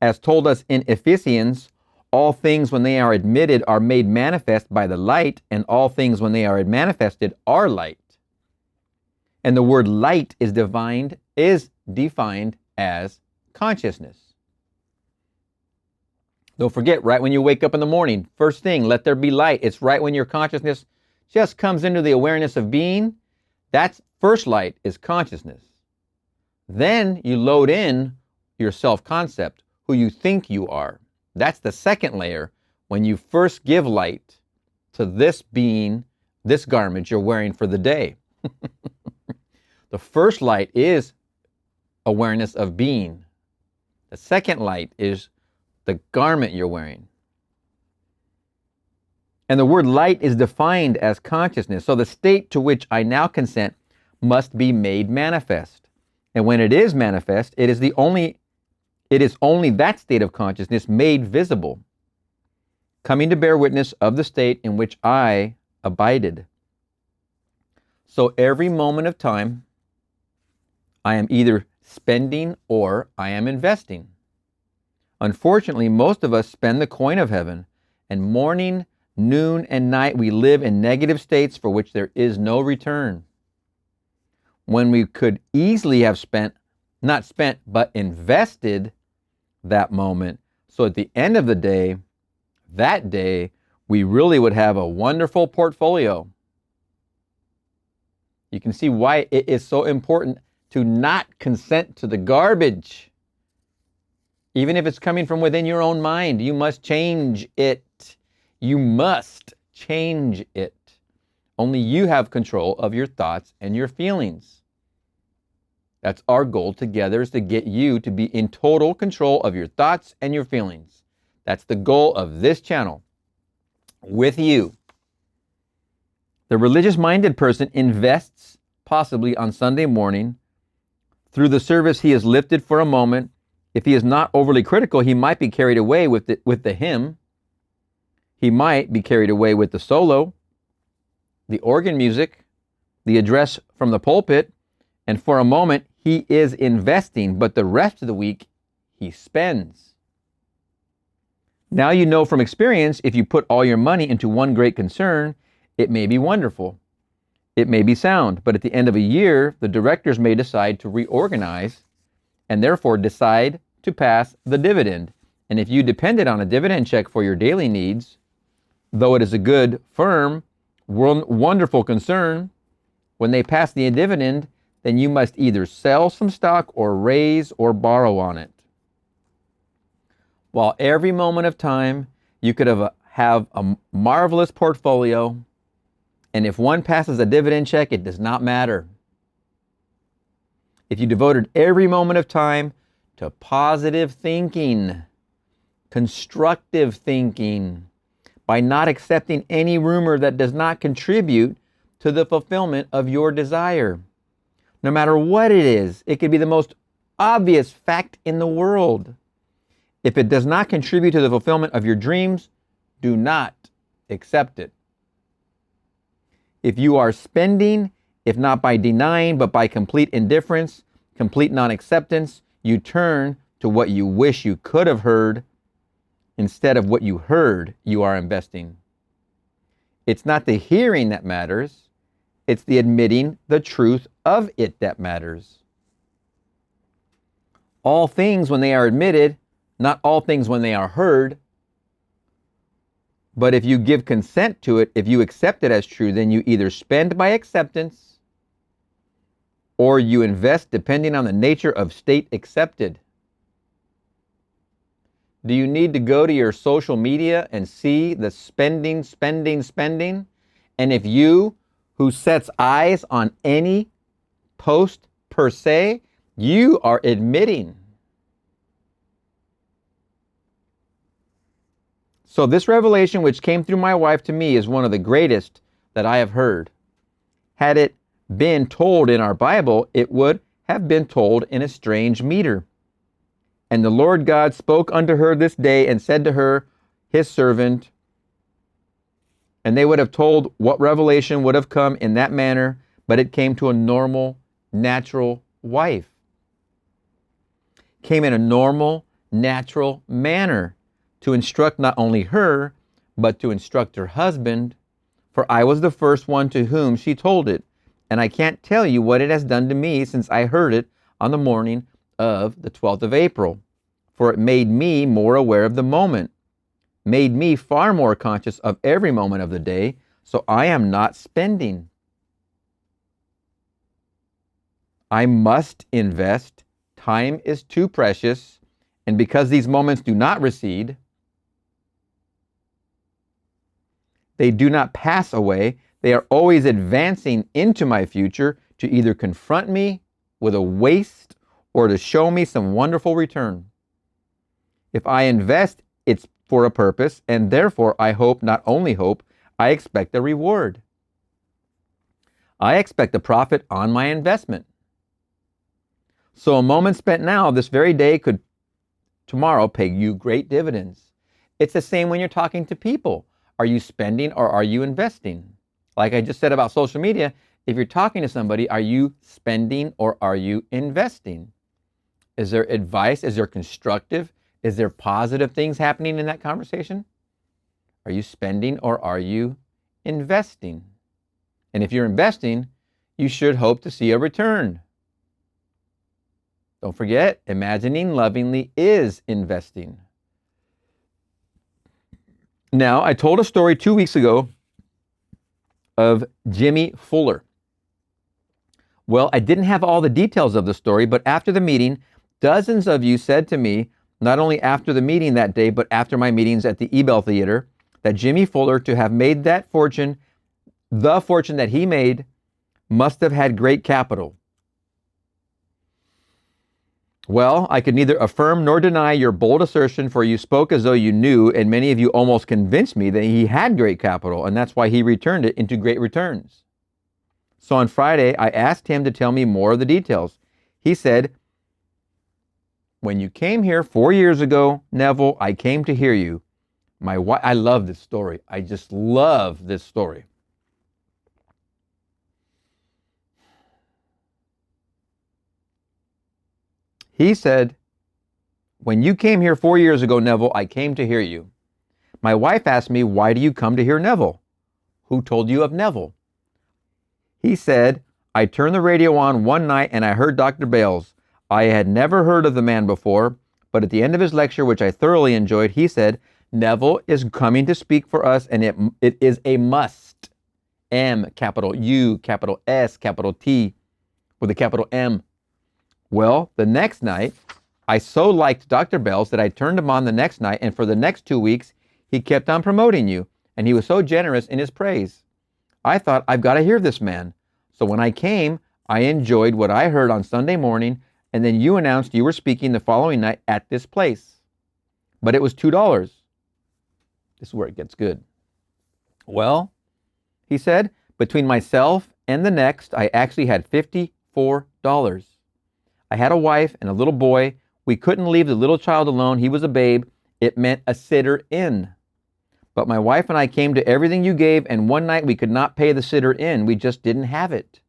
as told us in Ephesians, all things when they are admitted are made manifest by the light, and all things when they are manifested are light. And the word light is defined as consciousness. Don't forget, right when you wake up in the morning, first thing, let there be light. It's right when your consciousness just comes into the awareness of being. That's first light, is consciousness. Then you load in your self-concept, who you think you are. That's the second layer, when you first give light to this being, this garment you're wearing for the day. The first light is awareness of being. The second light is the garment you're wearing. And the word light is defined as consciousness. So the state to which I now consent must be made manifest. And when it is manifest, it is only that state of consciousness made visible, coming to bear witness of the state in which I abided. So every moment of time, I am either spending or I am investing. Unfortunately, most of us spend the coin of heaven, and morning, noon, and night we live in negative states for which there is no return. When we could easily have not spent, but invested that moment, so at the end of the day, that day, we really would have a wonderful portfolio. You can see why it is so important to not consent to the garbage. Even if it's coming from within your own mind, you must change it. You must change it. Only you have control of your thoughts and your feelings. That's our goal together, is to get you to be in total control of your thoughts and your feelings. That's the goal of this channel, with you. The religious-minded person invests, possibly on Sunday morning. Through the service, he is lifted for a moment. If he is not overly critical, he might be carried away with the hymn. He might be carried away with the solo, the organ music, the address from the pulpit, and for a moment, he is investing, but the rest of the week, he spends. Now you know from experience, if you put all your money into one great concern, it may be wonderful. It may be sound, but at the end of a year, the directors may decide to reorganize and therefore decide to pass the dividend. And if you depended on a dividend check for your daily needs, though it is a good, firm, wonderful concern, when they pass the dividend, then you must either sell some stock or raise or borrow on it. While every moment of time you could have a marvelous portfolio, and if one passes a dividend check, it does not matter. If you devoted every moment of time to positive thinking, constructive thinking, by not accepting any rumor that does not contribute to the fulfillment of your desire, no matter what it is, it could be the most obvious fact in the world. If it does not contribute to the fulfillment of your dreams, do not accept it. If you are spending, if not by denying, but by complete indifference, complete non-acceptance, you turn to what you wish you could have heard instead of what you heard you are investing. It's not the hearing that matters. It's the admitting the truth of it that matters. All things when they are admitted, not all things when they are heard. But if you give consent to it, if you accept it as true, then you either spend by acceptance or you invest depending on the nature of state accepted. Do you need to go to your social media and see the spending? And if you, who sets eyes on any post per se, you are admitting So this revelation which came through my wife to me is one of the greatest that I have heard. Had it been told in our Bible, it would have been told in a strange meter. And the Lord God spoke unto her this day and said to her, his servant, and they would have told what revelation would have come in that manner, but it came to a normal, natural wife. Came in a normal, natural manner to instruct not only her, but to instruct her husband, for I was the first one to whom she told it, and I can't tell you what it has done to me since I heard it on the morning of the 12th of April, for it made me more aware of the moment, made me far more conscious of every moment of the day, so I am not spending. I must invest. Time is too precious, and because these moments do not recede, they do not pass away, they are always advancing into my future to either confront me with a waste or to show me some wonderful return. If I invest, it's for a purpose, and therefore I hope, not only hope, I expect a reward. I expect a profit on my investment. So a moment spent now, this very day, could tomorrow pay you great dividends. It's the same when you're talking to people. Are you spending or are you investing? Like I just said about social media, if you're talking to somebody, are you spending or are you investing? Is there advice? Is there constructive? Is there positive things happening in that conversation? Are you spending or are you investing? And if you're investing, you should hope to see a return. Don't forget, imagining lovingly is investing. Now, I told a story 2 weeks ago of Jimmy Fuller. Well, I didn't have all the details of the story, but after the meeting, dozens of you said to me, not only after the meeting that day, but after my meetings at the Ebell Theater, that Jimmy Fuller, to have made that fortune, the fortune that he made, must have had great capital. Well, I could neither affirm nor deny your bold assertion, for you spoke as though you knew, and many of you almost convinced me that he had great capital, and that's why he returned it into great returns. So on Friday, I asked him to tell me more of the details. He said, when you came here 4 years ago, Neville, I came to hear you. I love this story. I just love this story. He said, when you came here 4 years ago, Neville, I came to hear you. My wife asked me, why do you come to hear Neville? Who told you of Neville? He said, I turned the radio on one night and I heard Dr. Bales. I had never heard of the man before, but at the end of his lecture, which I thoroughly enjoyed, he said, Neville is coming to speak for us, and it is a must. M, capital U, capital S, capital T, with a capital M. Well, the next night, I so liked Dr. Bales that I turned him on the next night, and for the next 2 weeks, he kept on promoting you, and he was so generous in his praise. I thought, I've got to hear this man. So when I came, I enjoyed what I heard on Sunday morning, and then you announced you were speaking the following night at this place. But it was $2. This is where it gets good. Well, he said, between myself and the next, I actually had $54. I had a wife and a little boy. We couldn't leave the little child alone. He was a babe. It meant a sitter in. But my wife and I came to everything you gave, and one night we could not pay the sitter in. We just didn't have it.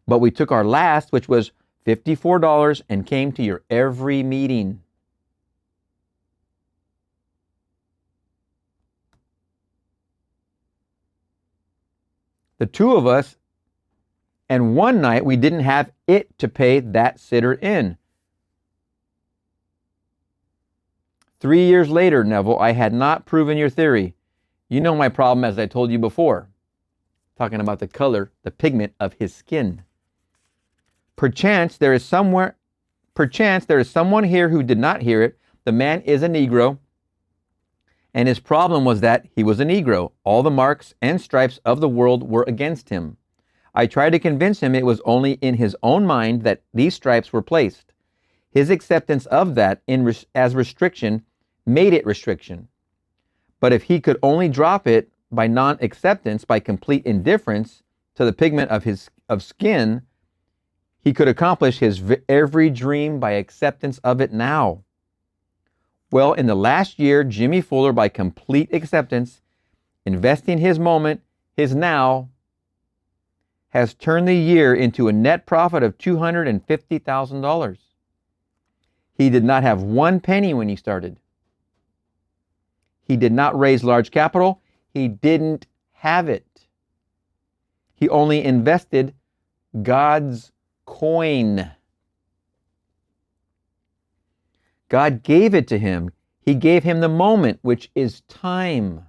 But we took our last, which was $54, and came to your every meeting. The two of us, and one night we didn't have it to pay that sitter in. 3 years later, Neville, I had not proven your theory. You know my problem, as I told you before. Talking about the color, the pigment of his skin. Perchance there is someone here who did not hear it. The man is a Negro, and his problem was that he was a Negro. All the marks and stripes of the world were against him. I tried to convince him it was only in his own mind that these stripes were placed. His acceptance of that as restriction made it restriction. But if he could only drop it by non-acceptance, by complete indifference to the pigment of skin, he could accomplish his every dream by acceptance of it now. Well, in the last year, Jimmy Fuller, by complete acceptance, investing his moment, his now, has turned the year into a net profit of $250,000. He did not have one penny when he started. He did not raise large capital. He didn't have it. He only invested God's coin. God gave it to him. He gave him the moment, which is time.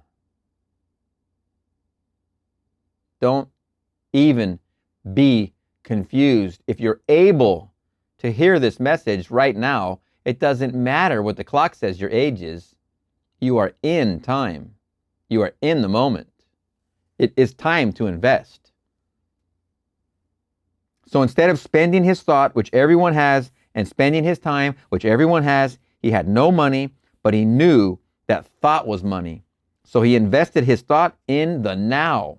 Don't even be confused. If you're able to hear this message right now, it doesn't matter what the clock says your age is. You are in time. You are in the moment. It is time to invest. So instead of spending his thought, which everyone has, and spending his time, which everyone has, he had no money, but he knew that thought was money. So he invested his thought in the now,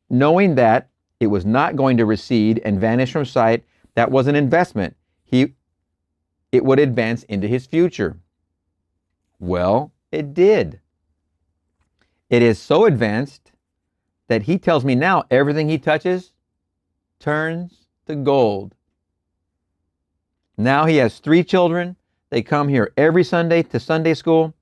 knowing that it was not going to recede and vanish from sight. That was an investment. It would advance into his future. Well, it did. It is so advanced that he tells me now everything he touches turns to gold. Now he has 3 children. They come here every Sunday to Sunday school.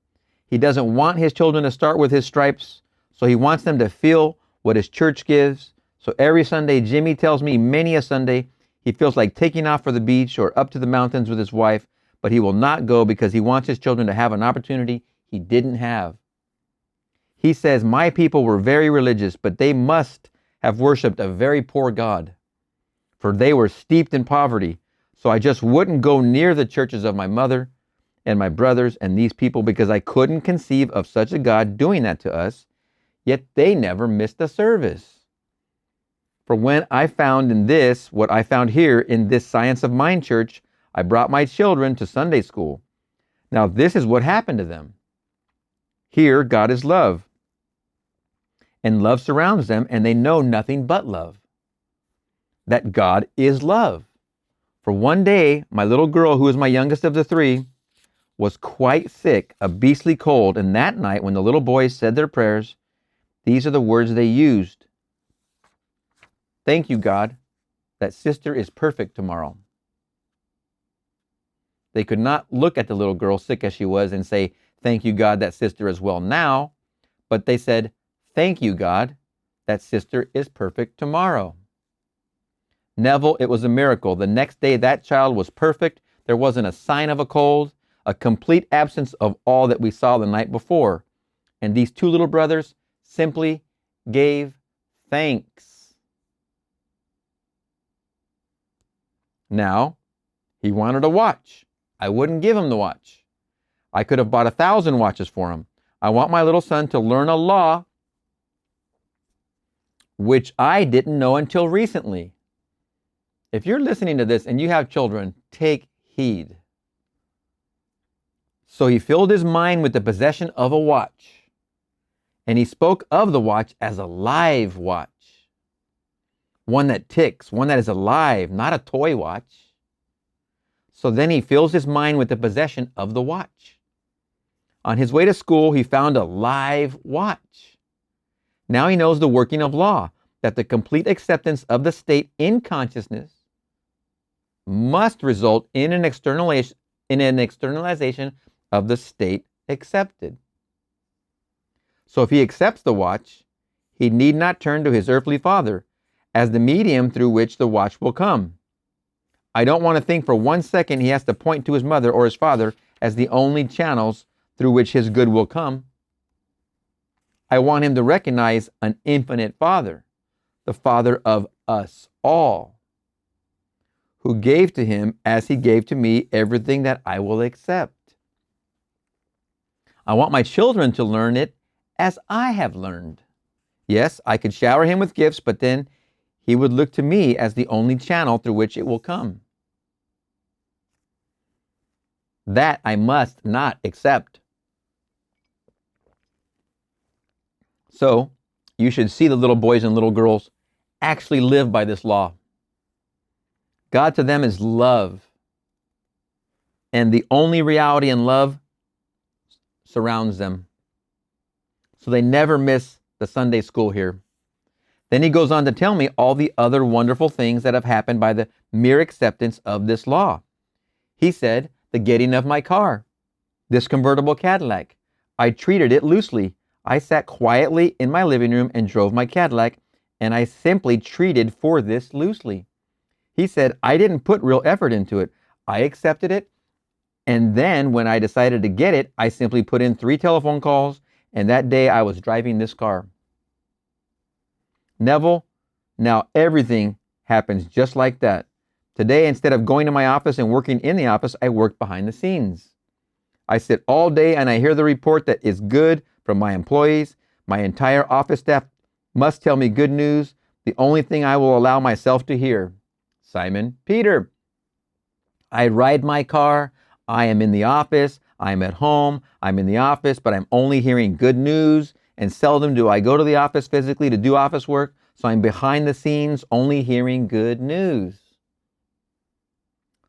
He doesn't want his children to start with his stripes, so he wants them to feel what his church gives. So every Sunday, Jimmy tells me many a Sunday, he feels like taking off for the beach or up to the mountains with his wife, but he will not go because he wants his children to have an opportunity he didn't have. He says, my people were very religious, but they must have worshiped a very poor God, for they were steeped in poverty. So I just wouldn't go near the churches of my mother and my brothers and these people because I couldn't conceive of such a God doing that to us, yet they never missed a service. For when I found in this, what I found here in this Science of Mind church, I brought my children to Sunday school. Now this is what happened to them. Here, God is love. And love surrounds them, and they know nothing but love. That God is love. For one day, my little girl, who is my youngest of the 3, was quite sick, a beastly cold, and that night when the little boys said their prayers, these are the words they used. Thank you, God, that sister is perfect tomorrow. They could not look at the little girl, sick as she was, and say, thank you, God, that sister is well now, but they said, thank you, God, that sister is perfect tomorrow. Neville, it was a miracle. The next day, that child was perfect. There wasn't a sign of a cold, a complete absence of all that we saw the night before. And these 2 little brothers simply gave thanks. Now, he wanted a watch. I wouldn't give him the watch. I could have bought 1,000 watches for him. I want my little son to learn a law which I didn't know until recently. If you're listening to this and you have children, take heed. So he filled his mind with the possession of a watch, and he spoke of the watch as a live watch. One that ticks, one that is alive, not a toy watch. So then he fills his mind with the possession of the watch. On his way to school, he found a live watch. Now he knows the working of law, that the complete acceptance of the state in consciousness must result in an externalization of the state accepted. So if he accepts the watch, he need not turn to his earthly father as the medium through which the watch will come. I don't want to think for 1 second he has to point to his mother or his father as the only channels through which his good will come. I want him to recognize an infinite Father, the Father of us all, who gave to him as he gave to me everything that I will accept. I want my children to learn it as I have learned. Yes, I could shower him with gifts, but then he would look to me as the only channel through which it will come. That I must not accept. So you should see the little boys and little girls actually live by this law. God to them is love. And the only reality in love surrounds them. So they never miss the Sunday school here. Then he goes on to tell me all the other wonderful things that have happened by the mere acceptance of this law. He said, the getting of my car, this convertible Cadillac. I treated it loosely. I sat quietly in my living room and drove my Cadillac, and I simply treated for this loosely. He said, I didn't put real effort into it. I accepted it, and then when I decided to get it, I simply put in 3 telephone calls, and that day I was driving this car. Neville, now everything happens just like that. Today, instead of going to my office and working in the office, I work behind the scenes. I sit all day and I hear the report that is good from my employees. My entire office staff must tell me good news. The only thing I will allow myself to hear. Simon Peter. I ride my car. I am in the office. I'm at home. I'm in the office, but I'm only hearing good news. And seldom do I go to the office physically to do office work. So I'm behind the scenes only hearing good news.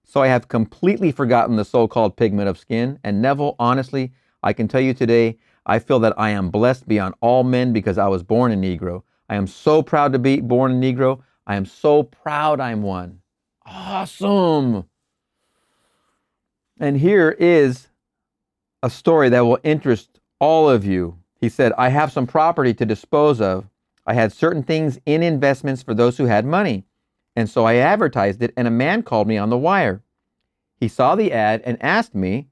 So I have completely forgotten the so-called pigment of skin. And Neville, honestly, I can tell you today, I feel that I am blessed beyond all men because I was born a Negro. I am so proud to be born a Negro. I am so proud I'm one. Awesome. And here is a story that will interest all of you. He said, I have some property to dispose of. I had certain things in investments for those who had money. And so I advertised it, and a man called me on the wire. He saw the ad and asked me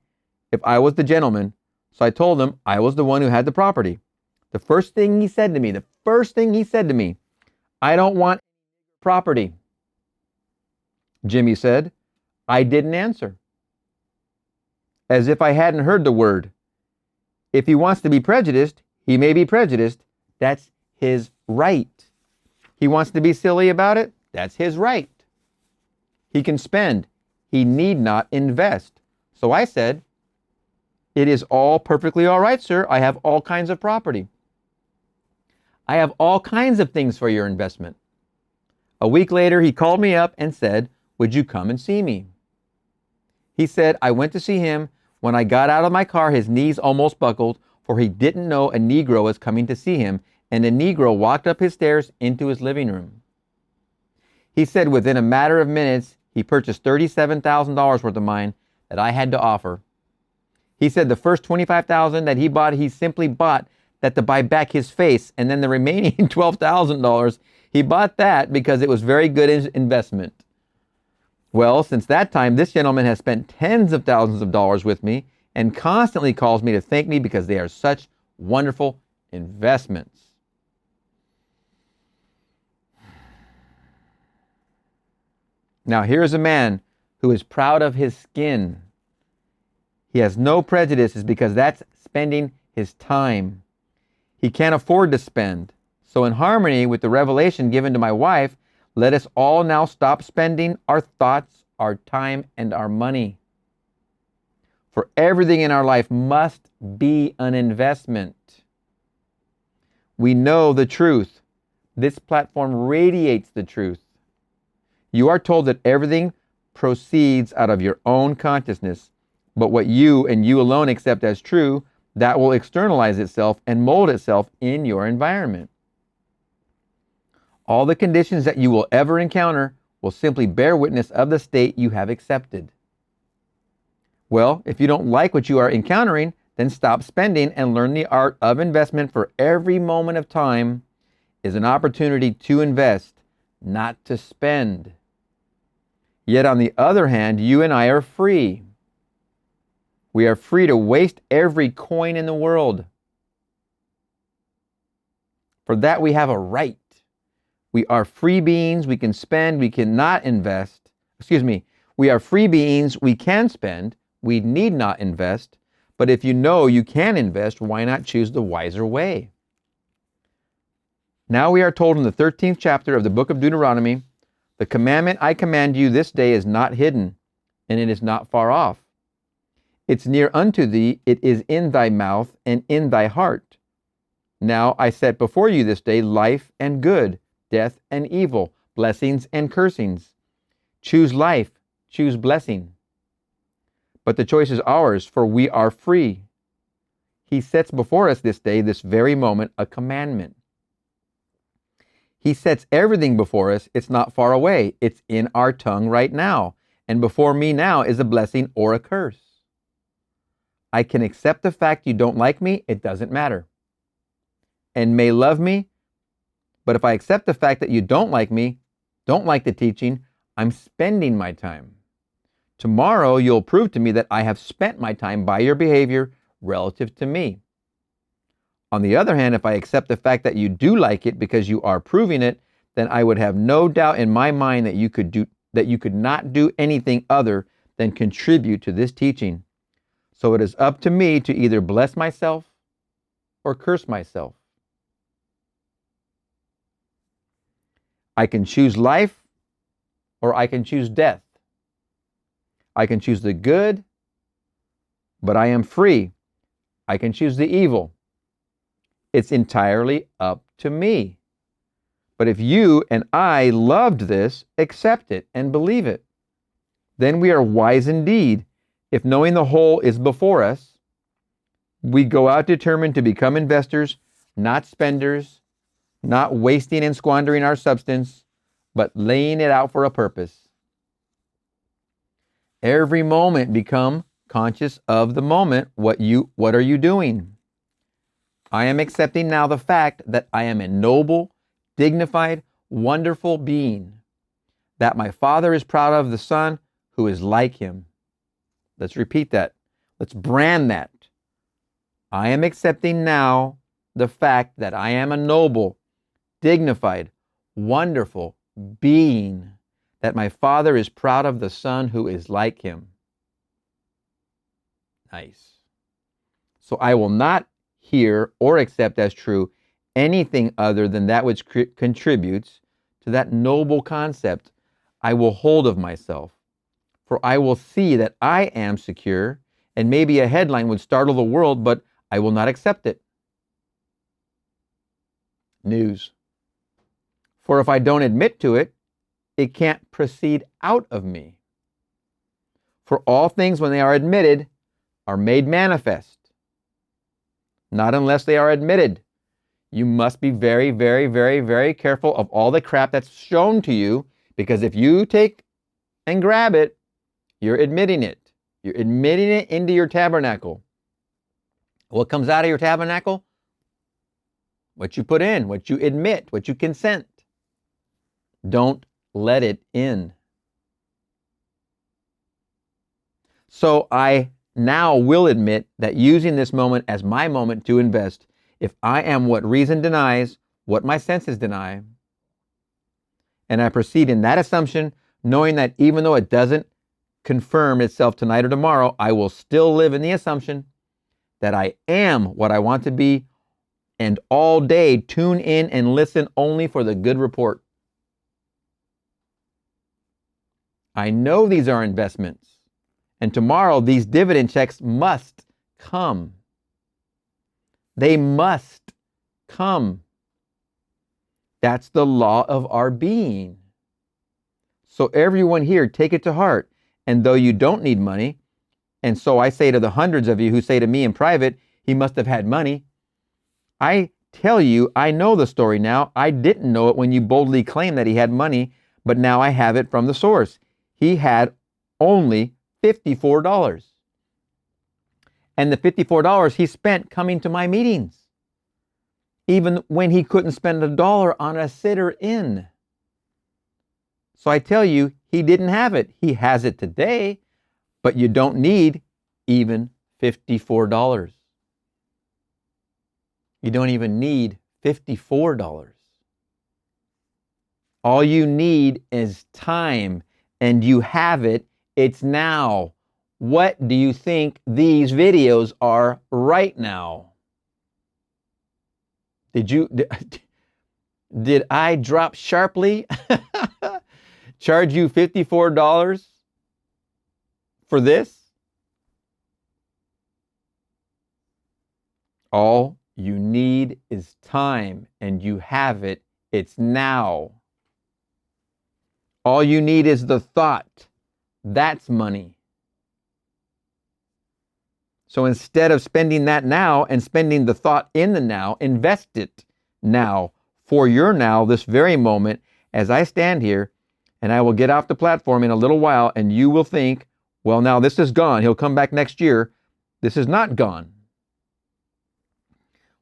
if I was the gentleman. So I told him I was the one who had the property. The first thing he said to me, I don't want property. Jimmy said. I didn't answer. As if I hadn't heard the word. If he wants to be prejudiced, he may be prejudiced. That's his right. He wants to be silly about it. That's his right. He can spend. He need not invest. So I said, it is all perfectly all right, sir. I have all kinds of property. I have all kinds of things for your investment. A week later, he called me up and said, would you come and see me? He said, I went to see him. When I got out of my car, his knees almost buckled, for he didn't know a Negro was coming to see him, and a Negro walked up his stairs into his living room. He said within a matter of minutes, he purchased $37,000 worth of mine that I had to offer. He said the first $25,000 that he bought, he simply bought that to buy back his face, and then the remaining $12,000, he bought that because it was very good investment. Well, since that time, this gentleman has spent tens of thousands of dollars with me and constantly calls me to thank me because they are such wonderful investments. Now, here's a man who is proud of his skin. He has no prejudices because that's spending his time. He can't afford to spend. So in harmony with the revelation given to my wife, let us all now stop spending our thoughts, our time, and our money. For everything in our life must be an investment. We know the truth. This platform radiates the truth. You are told that everything proceeds out of your own consciousness, but what you and you alone accept as true, that will externalize itself and mold itself in your environment. All the conditions that you will ever encounter will simply bear witness of the state you have accepted. Well, if you don't like what you are encountering, then stop spending and learn the art of investment, for every moment of time is an opportunity to invest, not to spend. Yet on the other hand, you and I are free. We are free to waste every coin in the world. For that we have a right. We are free beings, we can spend, we cannot invest. We are free beings, we can spend, we need not invest. But if you know you can invest, why not choose the wiser way? Now we are told in the 13th chapter of the book of Deuteronomy, the commandment I command you this day is not hidden, and it is not far off. It's near unto thee, it is in thy mouth and in thy heart. Now I set before you this day life and good, death and evil, blessings and cursings. Choose life, choose blessing. But the choice is ours, for we are free. He sets before us this day, this very moment, a commandment. He sets everything before us. It's not far away. It's in our tongue right now. And before me now is a blessing or a curse. I can accept the fact you don't like me. It doesn't matter. And may love me. But if I accept the fact that you don't like me, don't like the teaching, I'm spending my time. Tomorrow you'll prove to me that I have spent my time by your behavior relative to me. On the other hand, if I accept the fact that you do like it because you are proving it, then I would have no doubt in my mind that you could not do anything other than contribute to this teaching. So it is up to me to either bless myself or curse myself. I can choose life or I can choose death. I can choose the good, but I am free. I can choose the evil. It's entirely up to me. But if you and I loved this, accept it and believe it, then we are wise indeed. If knowing the whole is before us, we go out determined to become investors, not spenders, not wasting and squandering our substance, but laying it out for a purpose. Every moment become conscious of the moment. What are you doing? I am accepting now the fact that I am a noble, dignified, wonderful being, that my Father is proud of the Son who is like him. Let's repeat that. Let's brand that. I am accepting now the fact that I am a noble, dignified, wonderful being, that my Father is proud of the Son who is like him. Nice. So I will not hear or accept as true anything other than that which contributes to that noble concept I will hold of myself. For I will see that I am secure, and maybe a headline would startle the world, but I will not accept it. News. For if I don't admit to it, it can't proceed out of me. For all things, when they are admitted, are made manifest. Not unless they are admitted. You must be very, very, very, very careful of all the crap that's shown to you, because if you take and grab it, you're admitting it. You're admitting it into your tabernacle. What comes out of your tabernacle? What you put in, what you admit, what you consent. Don't let it in. So I now will admit that using this moment as my moment to invest, if I am what reason denies, what my senses deny, and I proceed in that assumption, knowing that even though it doesn't confirm itself tonight or tomorrow, I will still live in the assumption that I am what I want to be, and all day tune in and listen only for the good report. I know these are investments, and tomorrow these dividend checks must come. They must come. That's the law of our being. So everyone here, take it to heart. And though you don't need money, and so I say to the hundreds of you who say to me in private, he must have had money, I tell you, I know the story now. I didn't know it when you boldly claimed that he had money, but now I have it from the source. He had only $54. And the $54 he spent coming to my meetings, even when he couldn't spend $1 on a sitter-in. So I tell you, he didn't have it. He has it today, but you don't need even $54. You don't even need $54. All you need is time, and you have it. It's now. What do you think these videos are right now? Did I drop sharply? Charge you $54 for this? All you need is time, and you have it. It's now. All you need is the thought. That's money. So instead of spending that now and spending the thought in the now, invest it now for your now, this very moment, as I stand here, and I will get off the platform in a little while, and you will think, well, now this is gone. He'll come back next year. This is not gone.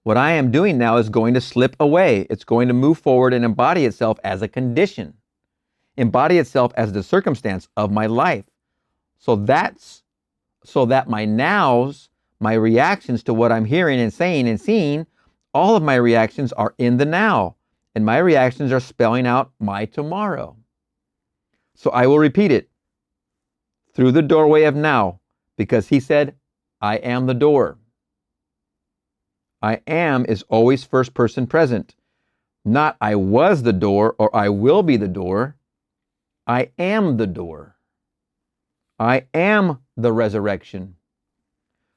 What I am doing now is going to slip away. It's going to move forward and embody itself as a condition, embody itself as the circumstance of my life. So that my nows, my reactions to what I'm hearing and saying and seeing, all of my reactions are in the now. And my reactions are spelling out my tomorrow. So I will repeat it through the doorway of now, because he said, I am the door. I am is always first person present. Not I was the door or I will be the door. I am the door. I am the resurrection.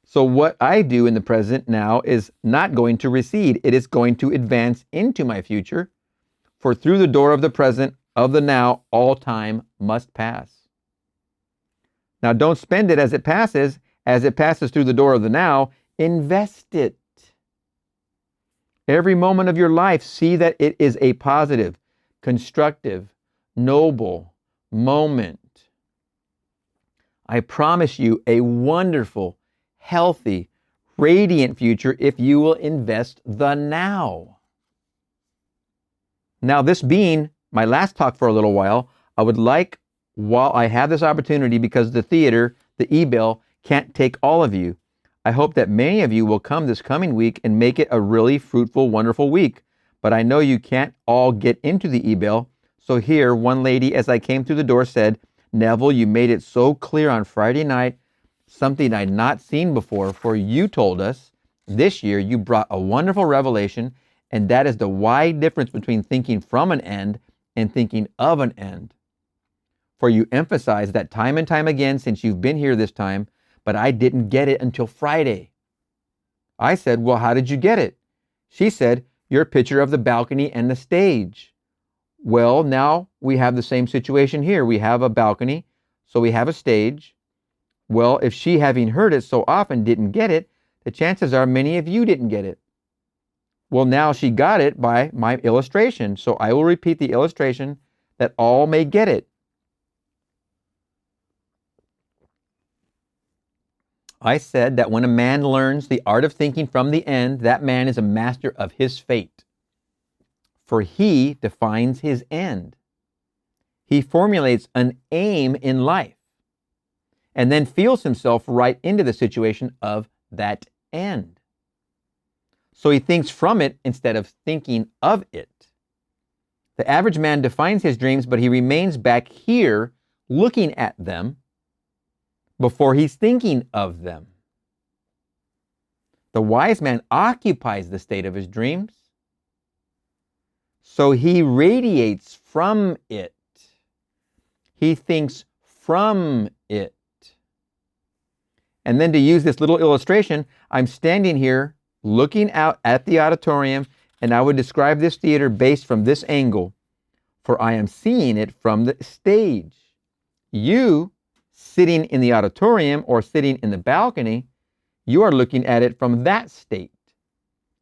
So what I do in the present now is not going to recede. It is going to advance into my future. For through the door of the present, of the now, all time must pass. Now don't spend it as it passes. As it passes through the door of the now, invest it. Every moment of your life, see that it is a positive, constructive, noble moment. I promise you a wonderful, healthy, radiant future if you will invest the now. Now, this being my last talk for a little while, I would like, while I have this opportunity, because the theater, the e-bill, can't take all of you, I hope that many of you will come this coming week and make it a really fruitful, wonderful week. But I know you can't all get into the e-bill. So here, one lady, as I came through the door, said, Neville, you made it so clear on Friday night, something I'd not seen before, for you told us this year you brought a wonderful revelation, and that is the wide difference between thinking from an end and thinking of an end. For you emphasized that time and time again since you've been here this time, but I didn't get it until Friday. I said, well, how did you get it? She said, your picture of the balcony and the stage. Well, now we have the same situation here. We have a balcony, so we have a stage. Well, if she, having heard it so often, didn't get it, the chances are many of you didn't get it. Well, now she got it by my illustration, so I will repeat the illustration that all may get it. I said that when a man learns the art of thinking from the end, that man is a master of his fate. For he defines his end. He formulates an aim in life and then feels himself right into the situation of that end. So he thinks from it instead of thinking of it. The average man defines his dreams, but he remains back here looking at them before he's thinking of them. The wise man occupies the state of his dreams, so he radiates from it. He thinks from it. And then to use this little illustration, I'm standing here looking out at the auditorium, and I would describe this theater based from this angle, for I am seeing it from the stage. You, sitting in the auditorium or sitting in the balcony, you are looking at it from that state.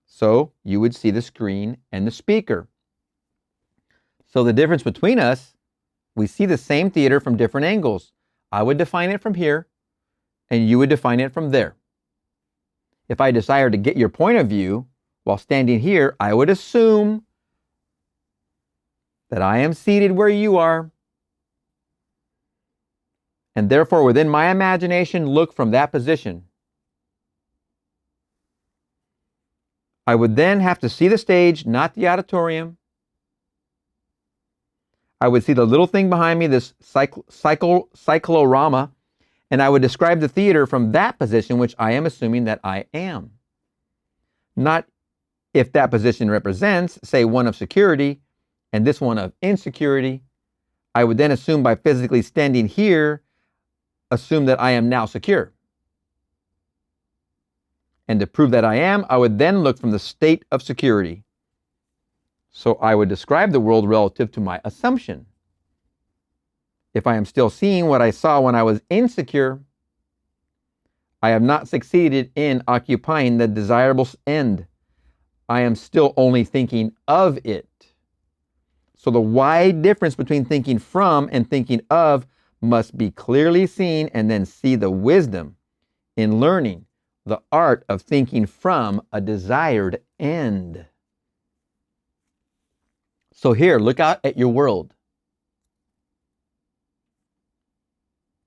So you would see the screen and the speaker. So the difference between us, we see the same theater from different angles. I would define it from here, and you would define it from there. If I desire to get your point of view while standing here, I would assume that I am seated where you are, and therefore within my imagination look from that position. I would then have to see the stage, not the auditorium. I would see the little thing behind me, this cyclorama, and I would describe the theater from that position, which I am assuming that I am. Not if that position represents, say, one of security and this one of insecurity. I would then assume by physically standing here, assume that I am now secure. And to prove that I am, I would then look from the state of security. So I would describe the world relative to my assumption. If I am still seeing what I saw when I was insecure, I have not succeeded in occupying the desirable end. I am still only thinking of it. So the wide difference between thinking from and thinking of must be clearly seen, and then see the wisdom in learning the art of thinking from a desired end. So here, look out at your world.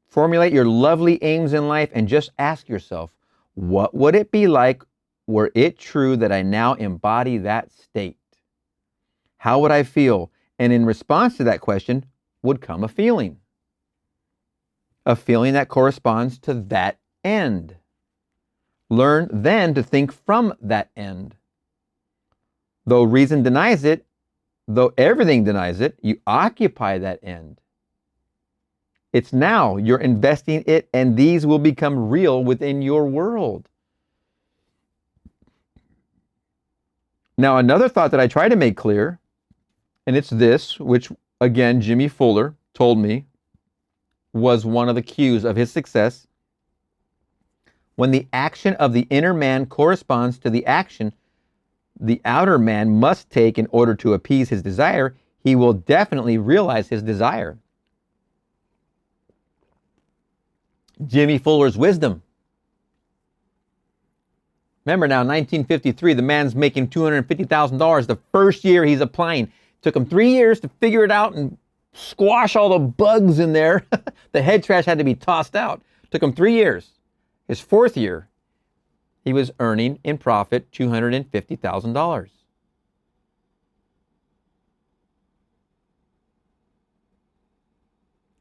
Formulate your lovely aims in life and just ask yourself, what would it be like were it true that I now embody that state? How would I feel? And in response to that question would come a feeling that corresponds to that end. Learn then to think from that end. Though reason denies it, though everything denies it, you occupy that end. It's now you're investing it, and these will become real within your world. Now, another thought that I try to make clear, and it's this, which again, Jimmy Fuller told me was one of the cues of his success. When the action of the inner man corresponds to the action the outer man must take in order to appease his desire, he will definitely realize his desire. Jimmy Fuller's wisdom. Remember now, 1953, the man's making $250,000 the first year he's applying. Took him 3 years to figure it out and squash all the bugs in there. The head trash had to be tossed out. Took him 3 years. His fourth year, he was earning in profit $250,000.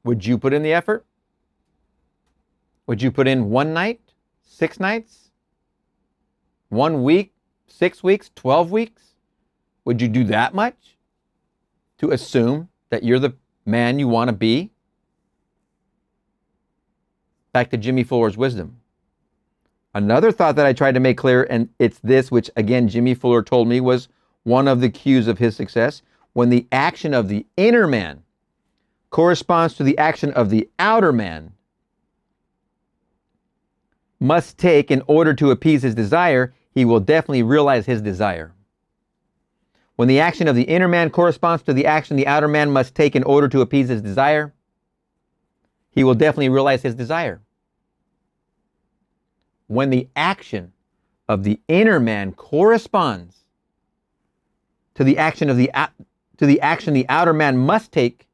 Would you put in the effort? Would you put in 1 night, 6 nights, 1 week, 6 weeks, 12 weeks? Would you do that much to assume that you're the man you want to be? Back to Jimmy Fuller's wisdom. Another thought that I tried to make clear, and it's this, which again Jimmy Fuller told me was one of the cues of his success. When the action of the inner man corresponds to the action of the outer man must take in order to appease his desire, he will definitely realize his desire. When the action of the inner man corresponds to the action the outer man must take in order to appease his desire, he will definitely realize his desire. When the action of the inner man corresponds to the action of the outer man must take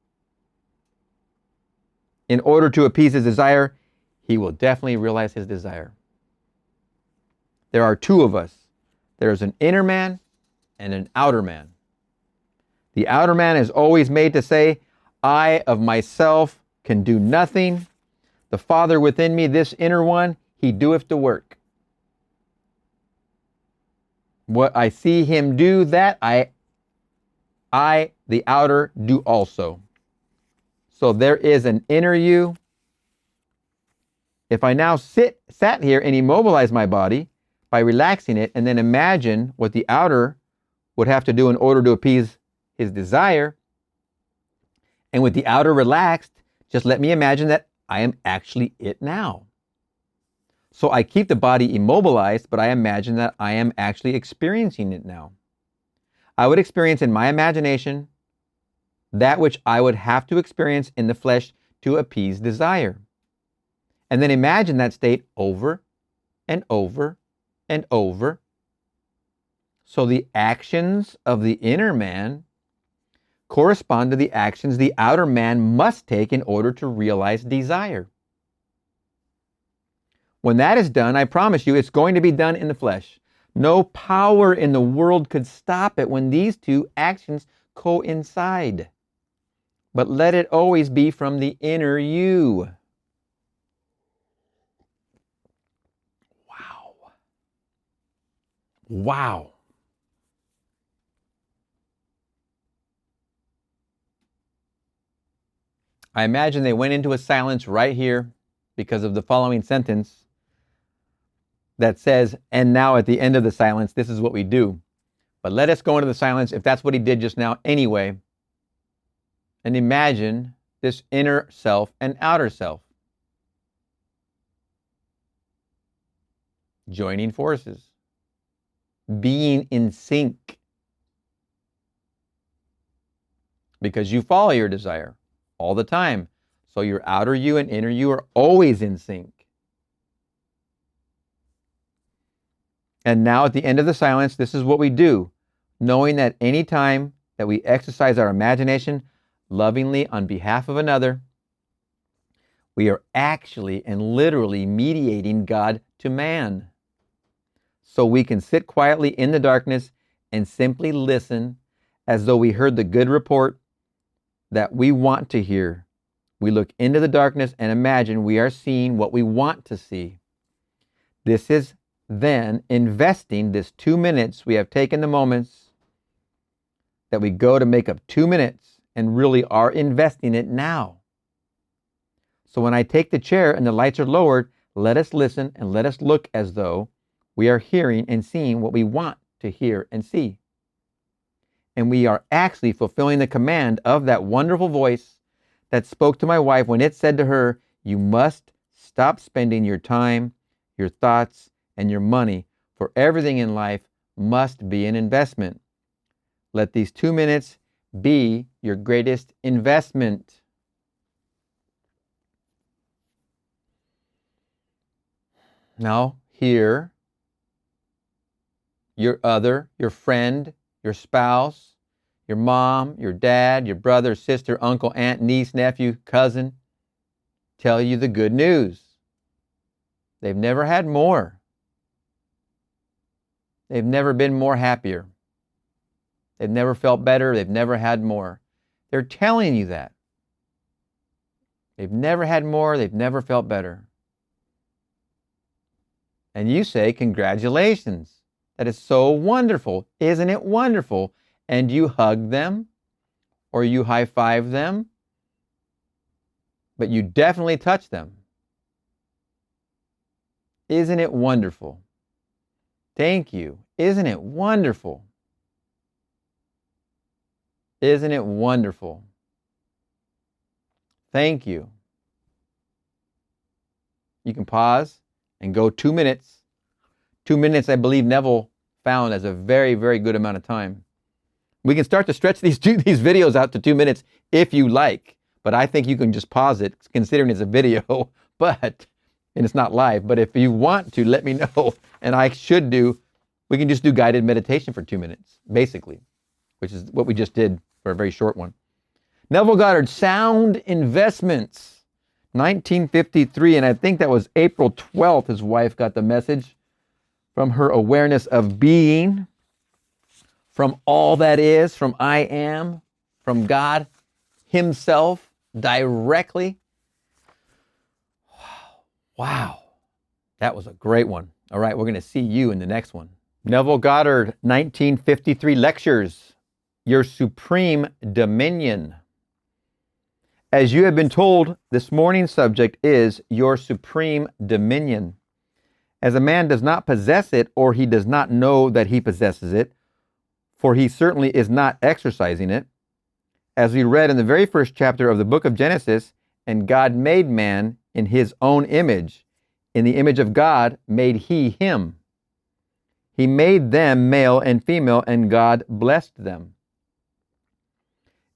in order to appease his desire, he will definitely realize his desire. There are two of us. There is an inner man and an outer man. The outer man is always made to say, I of myself can do nothing. The Father within me, this inner one, he doeth the work. What I see him do, that I, the outer, do also. So there is an inner you. If I now sat here and immobilize my body by relaxing it, and then imagine what the outer would have to do in order to appease his desire, and with the outer relaxed, just let me imagine that I am actually it now. So I keep the body immobilized, but I imagine that I am actually experiencing it now. I would experience in my imagination that which I would have to experience in the flesh to appease desire. And then imagine that state over and over and over. So the actions of the inner man correspond to the actions the outer man must take in order to realize desire. When that is done, I promise you, it's going to be done in the flesh. No power in the world could stop it when these two actions coincide. But let it always be from the inner you. Wow. Wow. I imagine they went into a silence right here because of the following sentence. that says, and now at the end of the silence, this is what we do. But let us go into the silence if that's what he did just now anyway. And imagine this inner self and outer self joining forces, being in sync. Because you follow your desire all the time. So your outer you and inner you are always in sync. And now at the end of the silence, this is what we do, knowing that any time that we exercise our imagination lovingly on behalf of another, we are actually and literally mediating God to man. So we can sit quietly in the darkness and simply listen as though we heard the good report that we want to hear. We look into the darkness and imagine we are seeing what we want to see. This is then investing this 2 minutes. We have taken the moments that we go to make up 2 minutes and really are investing it now. So when I take the chair and the lights are lowered, let us listen and let us look as though we are hearing and seeing what we want to hear and see. And we are actually fulfilling the command of that wonderful voice that spoke to my wife when it said to her, you must stop spending your time, your thoughts, and your money, for everything in life must be an investment. Let these 2 minutes be your greatest investment. Now, here, your friend, your spouse, your mom, your dad, your brother, sister, uncle, aunt, niece, nephew, cousin, tell you the good news. They've never had more. They've never been more happier. They've never felt better. They've never had more. They're telling you that. They've never had more. They've never felt better. And you say, congratulations. That is so wonderful. Isn't it wonderful? And you hug them or you high five them, but you definitely touch them. Isn't it wonderful? Thank you. Isn't it wonderful? Isn't it wonderful? Thank you. You can pause and go 2 minutes. 2 minutes, I believe Neville found as a very, very good amount of time. We can start to stretch these videos out to 2 minutes if you like, but I think you can just pause it, considering it's a video, and it's not live. But if you want to, let me know, and we can just do guided meditation for 2 minutes, basically, which is what we just did for a very short one. Neville Goddard, Sound Investments, 1953, and I think that was April 12th, his wife got the message from her awareness of being, from all that is, from I am, from God himself directly. Wow. That was a great one. All right, we're going to see you in the next one. Neville Goddard, 1953 lectures, Your Supreme Dominion. As you have been told, this morning's subject is your supreme dominion. As a man does not possess it, or he does not know that he possesses it, for he certainly is not exercising it. As we read in the very first chapter of the book of Genesis, and God made man in his own image. In the image of God made he him. He made them male and female, and God blessed them.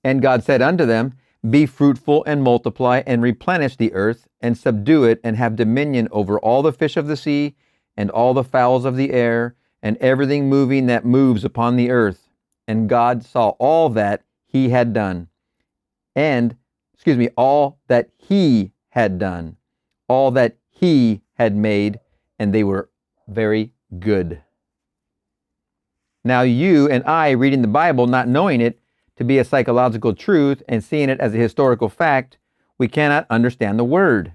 And God said unto them, be fruitful and multiply and replenish the earth and subdue it and have dominion over all the fish of the sea and all the fowls of the air and everything moving that moves upon the earth. And God saw all that he had done. All that he had done, all that he had made, and they were very good. Now you and I, reading the Bible, not knowing it to be a psychological truth and seeing it as a historical fact, we cannot understand the word.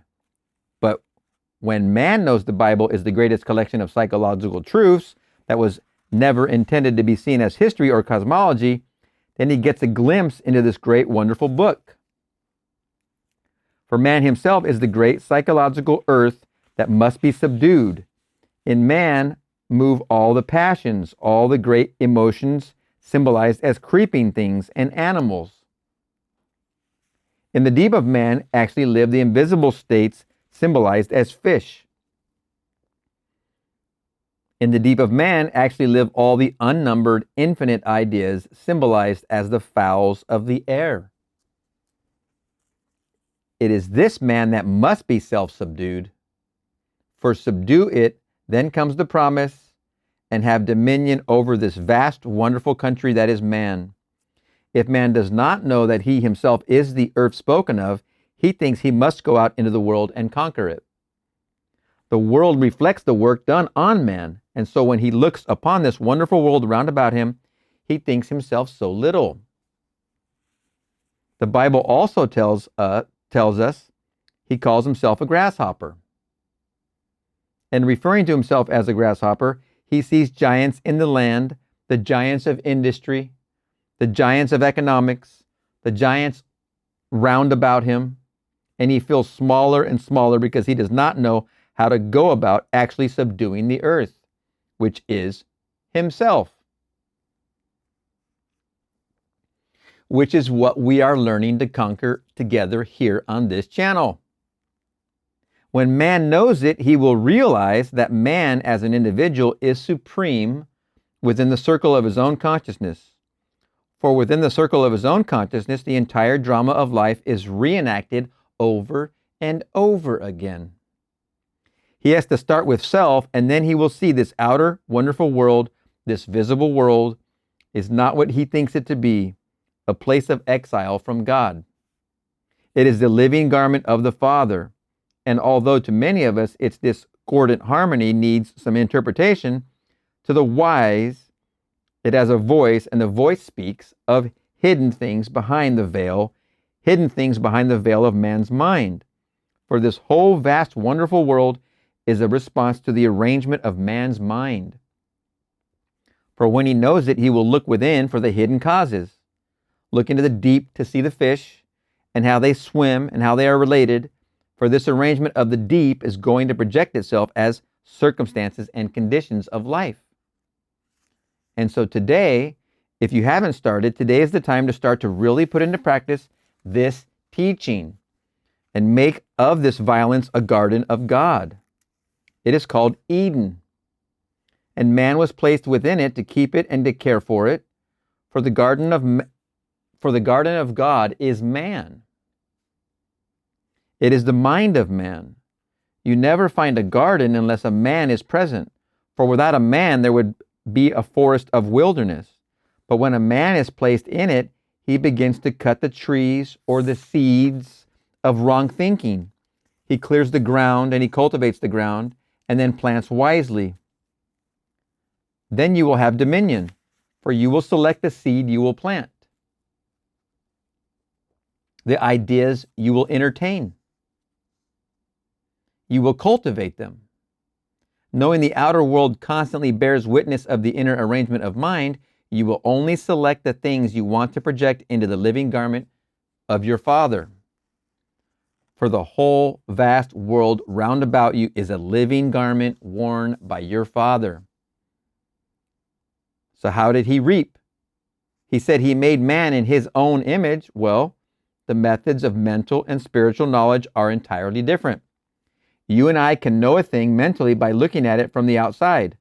But when man knows the Bible is the greatest collection of psychological truths that was never intended to be seen as history or cosmology, then he gets a glimpse into this great, wonderful book. For man himself is the great psychological earth that must be subdued. In man move all the passions, all the great emotions symbolized as creeping things and animals. In the deep of man actually live the invisible states symbolized as fish. In the deep of man actually live all the unnumbered infinite ideas symbolized as the fowls of the air. It is this man that must be self-subdued. For subdue it, then comes the promise, and have dominion over this vast, wonderful country that is man. If man does not know that he himself is the earth spoken of, he thinks he must go out into the world and conquer it. The world reflects the work done on man, and so when he looks upon this wonderful world round about him, he thinks himself so little. The Bible also tells us he calls himself a grasshopper. And referring to himself as a grasshopper, he sees giants in the land, the giants of industry, the giants of economics, the giants round about him, and he feels smaller and smaller because he does not know how to go about actually subduing the earth, which is himself. Which is what we are learning to conquer together here on this channel. When man knows it, he will realize that man as an individual is supreme within the circle of his own consciousness. For within the circle of his own consciousness, the entire drama of life is reenacted over and over again. He has to start with self, and then he will see this outer, wonderful world, this visible world, is not what he thinks it to be, a place of exile from God. It is the living garment of the Father. And although to many of us its discordant harmony needs some interpretation, to the wise it has a voice, and the voice speaks of hidden things behind the veil of man's mind. For this whole vast, wonderful world is a response to the arrangement of man's mind. For when he knows it, he will look within for the hidden causes, look into the deep to see the fish and how they swim and how they are related. For this arrangement of the deep is going to project itself as circumstances and conditions of life. And so today, if you haven't started, today is the time to start to really put into practice this teaching and make of this violence a garden of God. It is called Eden. And man was placed within it to keep it and to care for it. For the garden of God is man. It is the mind of man. You never find a garden unless a man is present. For without a man, there would be a forest of wilderness. But when a man is placed in it, he begins to cut the trees or the seeds of wrong thinking. He clears the ground and he cultivates the ground and then plants wisely. Then you will have dominion, for you will select the seed you will plant, the ideas you will entertain. You will cultivate them. Knowing the outer world constantly bears witness of the inner arrangement of mind, you will only select the things you want to project into the living garment of your Father. For the whole vast world round about you is a living garment worn by your Father. So how did he reap? He said he made man in his own image. Well, the methods of mental and spiritual knowledge are entirely different. You and I can know a thing mentally by looking at it from the outside,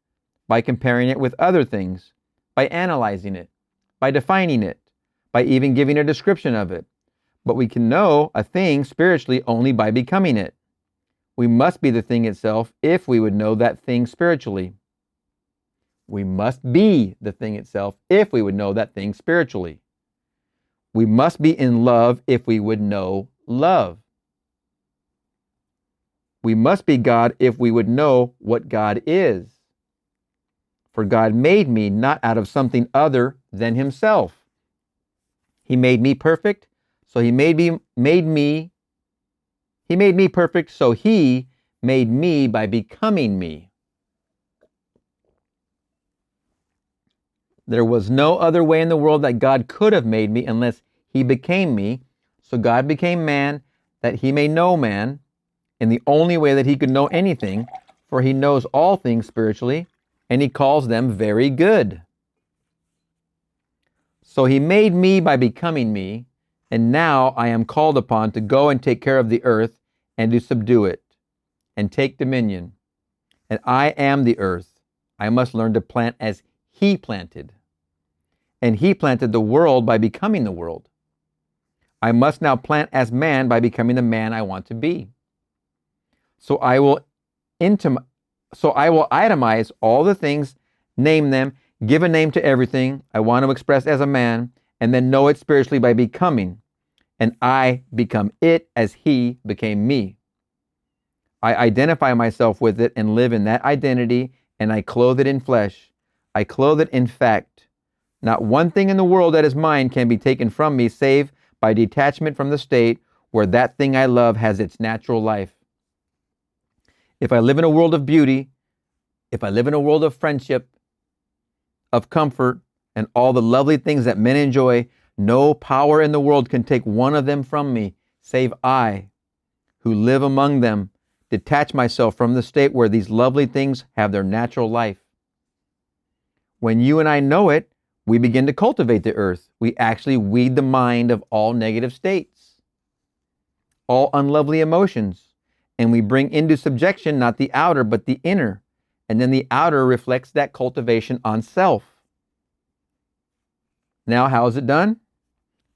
by comparing it with other things, by analyzing it, by defining it, by even giving a description of it. But we can know a thing spiritually only by becoming it. We must be the thing itself if we would know that thing spiritually. We must be the thing itself if we would know that thing spiritually. We must be in love if we would know love. We must be God if we would know what God is. For God made me not out of something other than himself. He made me perfect, so he made me perfect, so he made me by becoming me. There was no other way in the world that God could have made me unless he became me. So God became man that he may know man in the only way that he could know anything, for he knows all things spiritually, and he calls them very good. So he made me by becoming me, and now I am called upon to go and take care of the earth and to subdue it and take dominion. And I am the earth. I must learn to plant as he planted. And he planted the world by becoming the world. I must now plant as man by becoming the man I want to be. So I will itemize all the things, name them, give a name to everything I want to express as a man, and then know it spiritually by becoming. And I become it as he became me. I identify myself with it and live in that identity, and I clothe it in flesh. I clothe it in fact. Not one thing in the world that is mine can be taken from me save by detachment from the state where that thing I love has its natural life. If I live in a world of beauty, if I live in a world of friendship, of comfort, and all the lovely things that men enjoy, no power in the world can take one of them from me, save I, who live among them, detach myself from the state where these lovely things have their natural life. When you and I know it, we begin to cultivate the earth. We actually weed the mind of all negative states, all unlovely emotions, and we bring into subjection not the outer, but the inner. And then the outer reflects that cultivation on self. Now, how is it done?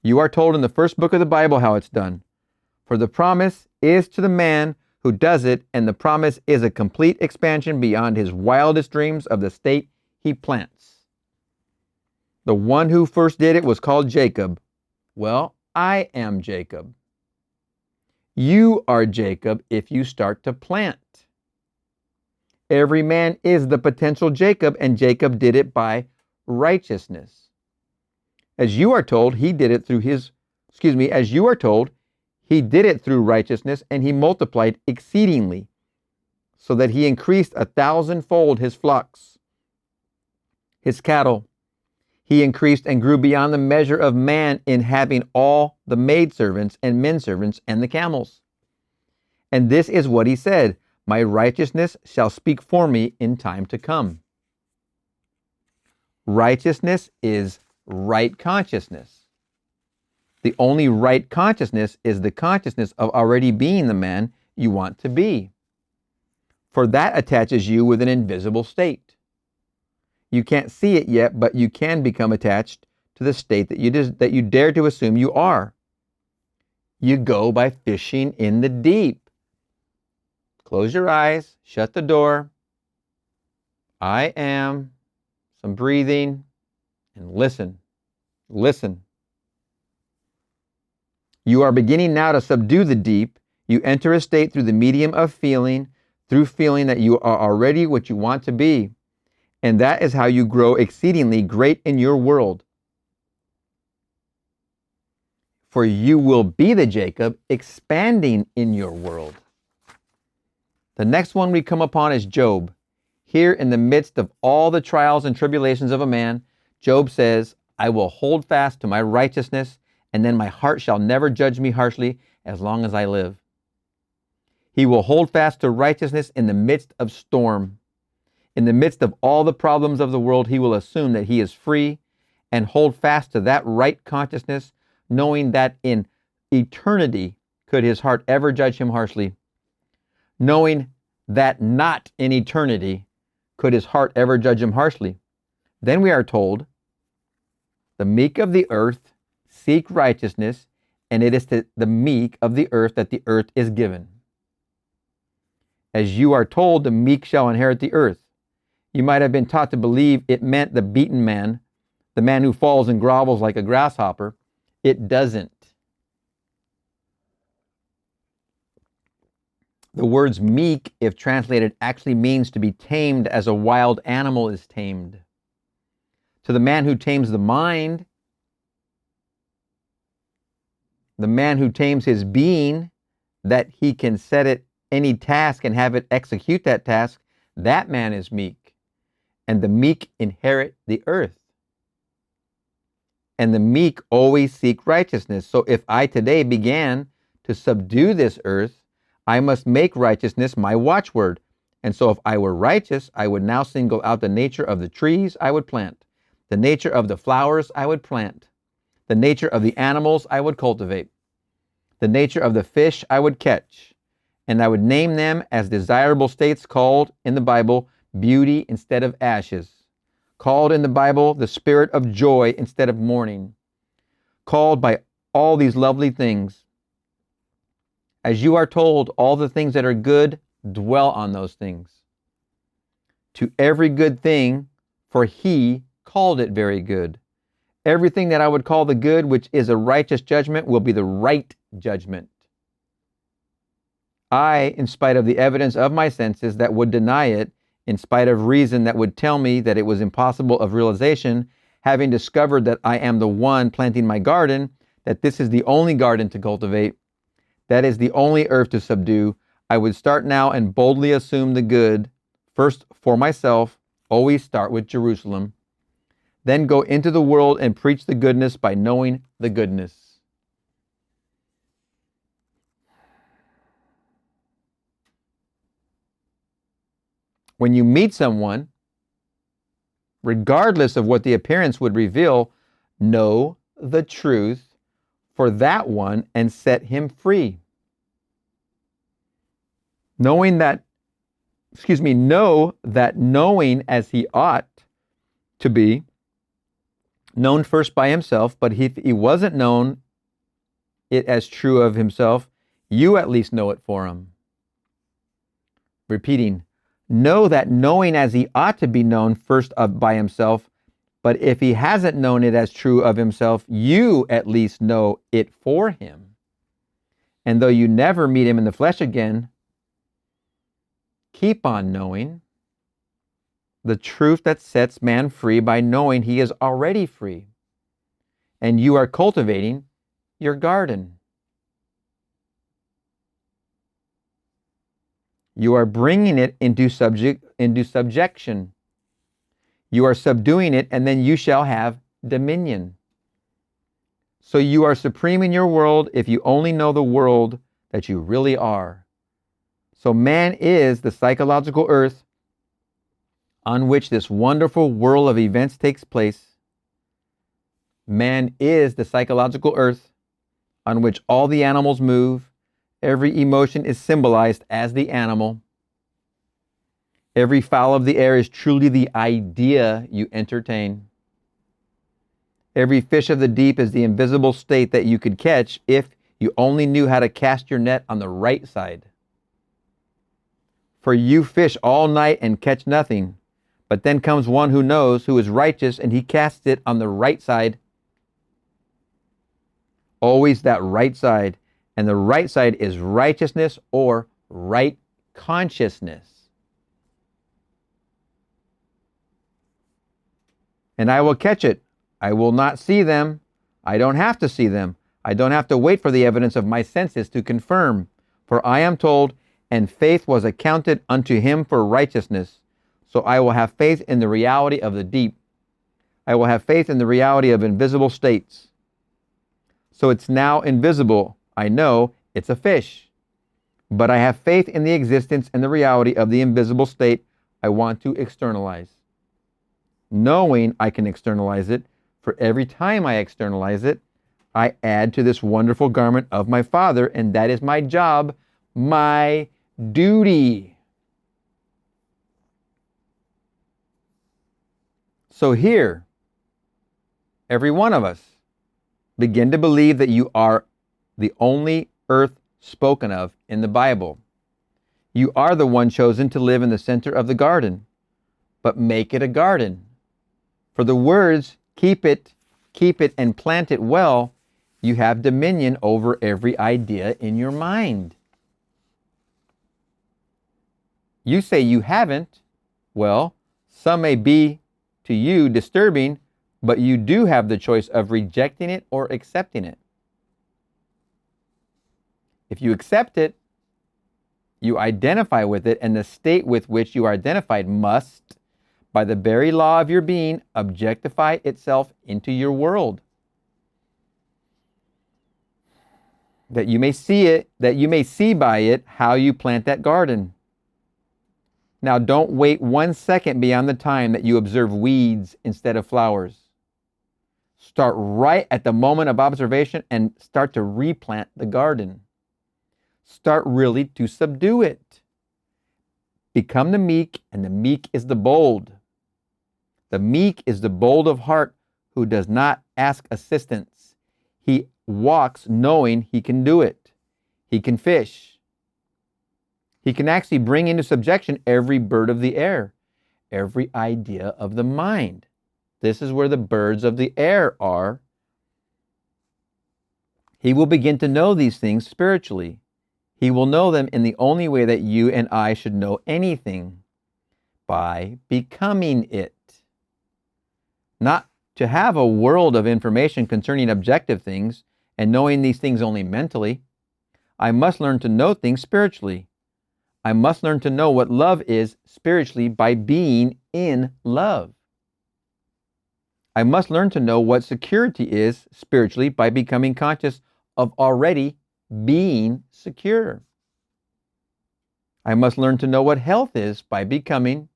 You are told in the first book of the Bible how it's done. For the promise is to the man who does it, and the promise is a complete expansion beyond his wildest dreams of the state he plants. The one who first did it was called Jacob. Well, I am Jacob. You are Jacob if you start to plant. Every man is the potential Jacob, and Jacob did it by righteousness. As you are told, he did it through righteousness, and he multiplied exceedingly, so that he increased 1,000-fold his flocks, his cattle. He increased and grew beyond the measure of man in having all the maidservants and menservants and the camels. And this is what he said, my righteousness shall speak for me in time to come. Righteousness is right consciousness. The only right consciousness is the consciousness of already being the man you want to be. For that attaches you with an invisible state. You can't see it yet, but you can become attached to the state that you dare to assume you are. You go by fishing in the deep. Close your eyes, shut the door. I am, some breathing, and listen. Listen. You are beginning now to subdue the deep. You enter a state through the medium of feeling, through feeling that you are already what you want to be. And that is how you grow exceedingly great in your world. For you will be the Jacob expanding in your world. The next one we come upon is Job. Here in the midst of all the trials and tribulations of a man, Job says, I will hold fast to my righteousness, and then my heart shall never judge me harshly as long as I live. He will hold fast to righteousness in the midst of storm. In the midst of all the problems of the world, he will assume that he is free and hold fast to that right consciousness, knowing that in eternity could his heart ever judge him harshly. Knowing that not in eternity could his heart ever judge him harshly. Then we are told, the meek of the earth seek righteousness, and it is to the meek of the earth that the earth is given. As you are told, the meek shall inherit the earth. You might have been taught to believe it meant the beaten man, the man who falls and grovels like a grasshopper. It doesn't. The words meek, if translated, actually means to be tamed as a wild animal is tamed. To the man who tames the mind, the man who tames his being, that he can set it any task and have it execute that task, that man is meek. And the meek inherit the earth. And the meek always seek righteousness. So if I today began to subdue this earth, I must make righteousness my watchword And so if I were righteous, I would now single out the nature of the trees I would plant, the nature of the flowers I would plant, the nature of the animals I would cultivate, the nature of the fish I would catch, and I would name them as desirable states called in the Bible beauty instead of ashes, called in the Bible the spirit of joy instead of mourning, called by all these lovely things. As you are told, all the things that are good, dwell on those things. To every good thing, for he called it very good. Everything that I would call the good, which is a righteous judgment, will be the right judgment. I, in spite of the evidence of my senses that would deny it, in spite of reason that would tell me that it was impossible of realization, having discovered that I am the one planting my garden, that this is the only garden to cultivate, that is the only earth to subdue, I would start now and boldly assume the good, first for myself, always start with Jerusalem, then go into the world and preach the goodness by knowing the goodness. When you meet someone, regardless of what the appearance would reveal, know the truth for that one and set him free. Know that knowing as he ought to be, known first by himself, but if he wasn't known it as true of himself, you at least know it for him. Repeating, know that knowing as he ought to be known first by himself, but if he hasn't known it as true of himself, you at least know it for him. And though you never meet him in the flesh again, keep on knowing the truth that sets man free by knowing he is already free. And you are cultivating your garden. You are bringing it into subjection. You are subduing it, and then you shall have dominion. So you are supreme in your world if you only know the world that you really are. So man is the psychological earth on which this wonderful whirl of events takes place. Man is the psychological earth on which all the animals move. Every emotion is symbolized as the animal. Every fowl of the air is truly the idea you entertain. Every fish of the deep is the invisible state that you could catch if you only knew how to cast your net on the right side. For you fish all night and catch nothing, but then comes one who knows, who is righteous, and he casts it on the right side. Always that right side. And the right side is righteousness or right consciousness. And I will catch it. I will not see them. I don't have to see them. I don't have to wait for the evidence of my senses to confirm. For I am told, and faith was accounted unto him for righteousness. So I will have faith in the reality of the deep. I will have faith in the reality of invisible states. So it's now invisible. I know it's a fish. But I have faith in the existence and the reality of the invisible state I want to externalize. Knowing I can externalize it, for every time I externalize it, I add to this wonderful garment of my Father, and that is my job, my duty. So here, every one of us, begin to believe that you are the only earth spoken of in the Bible. You are the one chosen to live in the center of the garden, but make it a garden. For the words, keep it, and plant it well, you have dominion over every idea in your mind. You say you haven't. Well, some may be to you disturbing, but you do have the choice of rejecting it or accepting it. If you accept it, you identify with it, and the state with which you are identified must, by the very law of your being, objectify itself into your world. That you may see by it how you plant that garden. Now, don't wait 1 second beyond the time that you observe weeds instead of flowers. Start right at the moment of observation and start to replant the garden. Start really to subdue it. Become the meek, and the meek is the bold. The meek is the bold of heart who does not ask assistance. He walks knowing he can do it. He can fish. He can actually bring into subjection every bird of the air, every idea of the mind. This is where the birds of the air are. He will begin to know these things spiritually. He will know them in the only way that you and I should know anything, by becoming it. Not to have a world of information concerning objective things and knowing these things only mentally. I must learn to know things spiritually. I must learn to know what love is spiritually by being in love. I must learn to know what security is spiritually by becoming conscious of already being secure. I must learn to know what health is by becoming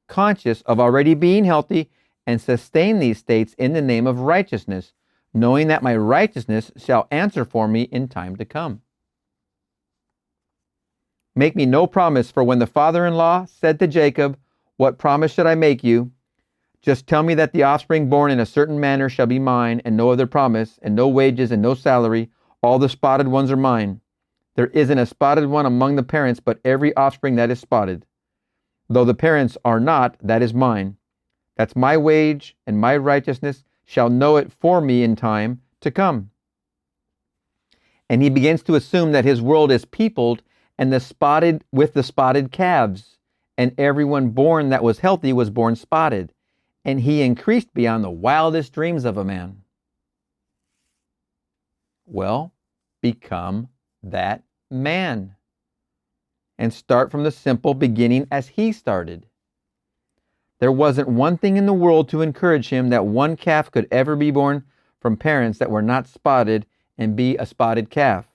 conscious of already being healthy and sustain these states in the name of righteousness, knowing that my righteousness shall answer for me in time to come. Make me no promise, for when the father-in-law said to Jacob, "What promise should I make you? Just tell me that the offspring born in a certain manner shall be mine, and no other promise, and no wages, and no salary. All the spotted ones are mine. There isn't a spotted one among the parents, but every offspring that is spotted. Though the parents are not, that is mine. That's my wage, and my righteousness shall know it for me in time to come." And he begins to assume that his world is peopled and with the spotted calves, and everyone born that was healthy was born spotted, and he increased beyond the wildest dreams of a man. Well, become that man and start from the simple beginning as he started. There wasn't one thing in the world to encourage him that one calf could ever be born from parents that were not spotted and be a spotted calf.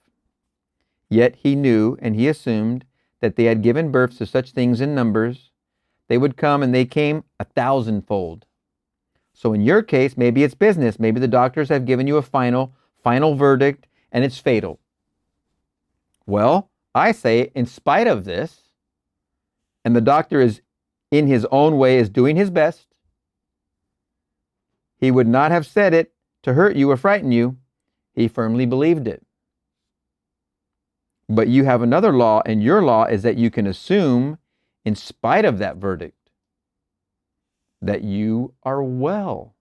Yet he knew, and he assumed, that they had given birth to such things in numbers. They would come, and they came 1,000-fold. So in your case, maybe it's business. Maybe the doctors have given you a final verdict, and it's fatal. Well, I say, in spite of this, and the doctor is in his own way is doing his best, he would not have said it to hurt you or frighten you. He firmly believed it. But you have another law, and your law is that you can assume, in spite of that verdict, that you are well.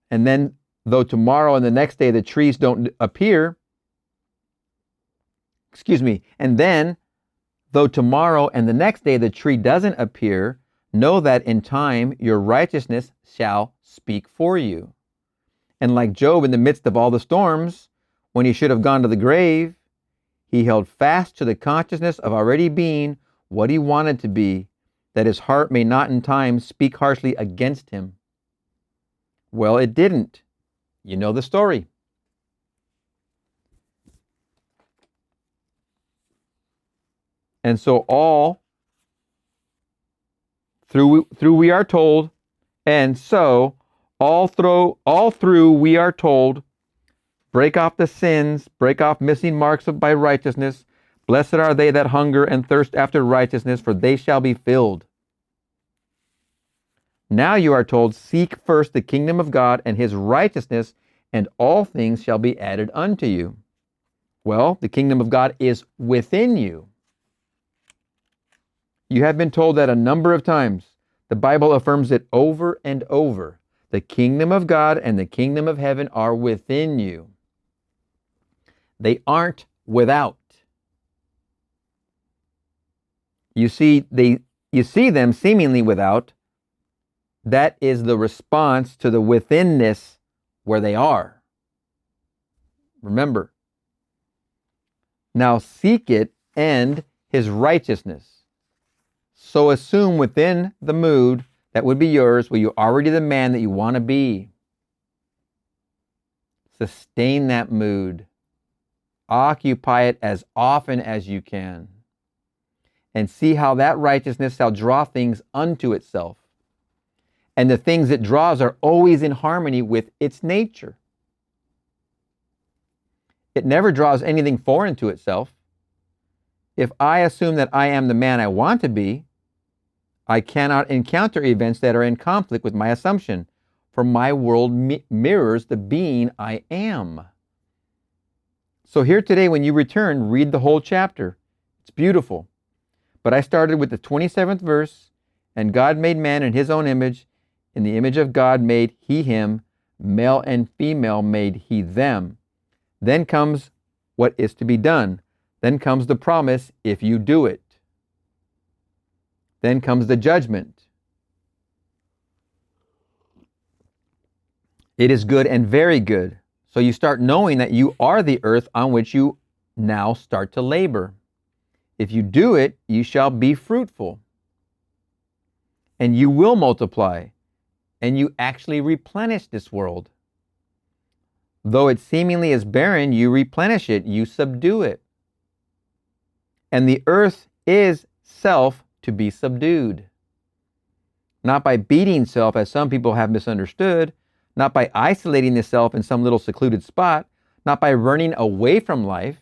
And then, though tomorrow and the next day the trees don't appear, and then, though tomorrow and the next day the tree doesn't appear, know that in time your righteousness shall speak for you. And like Job in the midst of all the storms, when he should have gone to the grave, he held fast to the consciousness of already being what he wanted to be, that his heart may not in time speak harshly against him. Well, it didn't. You know the story. And so all through we are told, and so all through we are told, break off the sins, break off missing marks by righteousness. Blessed are they that hunger and thirst after righteousness, for they shall be filled. Now you are told, seek first the kingdom of God and his righteousness, and all things shall be added unto you. Well, the kingdom of God is within you. You have been told that a number of times. The Bible affirms it over and over. The kingdom of God and the kingdom of heaven are within you. They aren't without. You see them seemingly without. That is the response to the withinness where they are. Remember. Now seek it and his righteousness. So assume within the mood that would be yours, where you're already the man that you want to be. Sustain that mood. Occupy it as often as you can. and see how that righteousness shall draw things unto itself. And the things it draws are always in harmony with its nature. It never draws anything foreign to itself. If I assume that I am the man I want to be, I cannot encounter events that are in conflict with my assumption, for my world mirrors the being I am. So here today, when you return, read the whole chapter. It's beautiful. But I started with the 27th verse, and God made man in his own image. In the image of God made he him, male and female made he them. Then comes what is to be done. Then comes the promise, if you do it. Then comes the judgment. It is good and very good. So you start knowing that you are the earth on which you now start to labor. If you do it, you shall be fruitful. And you will multiply. And you actually replenish this world. Though it seemingly is barren, you replenish it, you subdue it. And the earth is self to be subdued. Not by beating self, as some people have misunderstood, not by isolating the self in some little secluded spot, not by running away from life,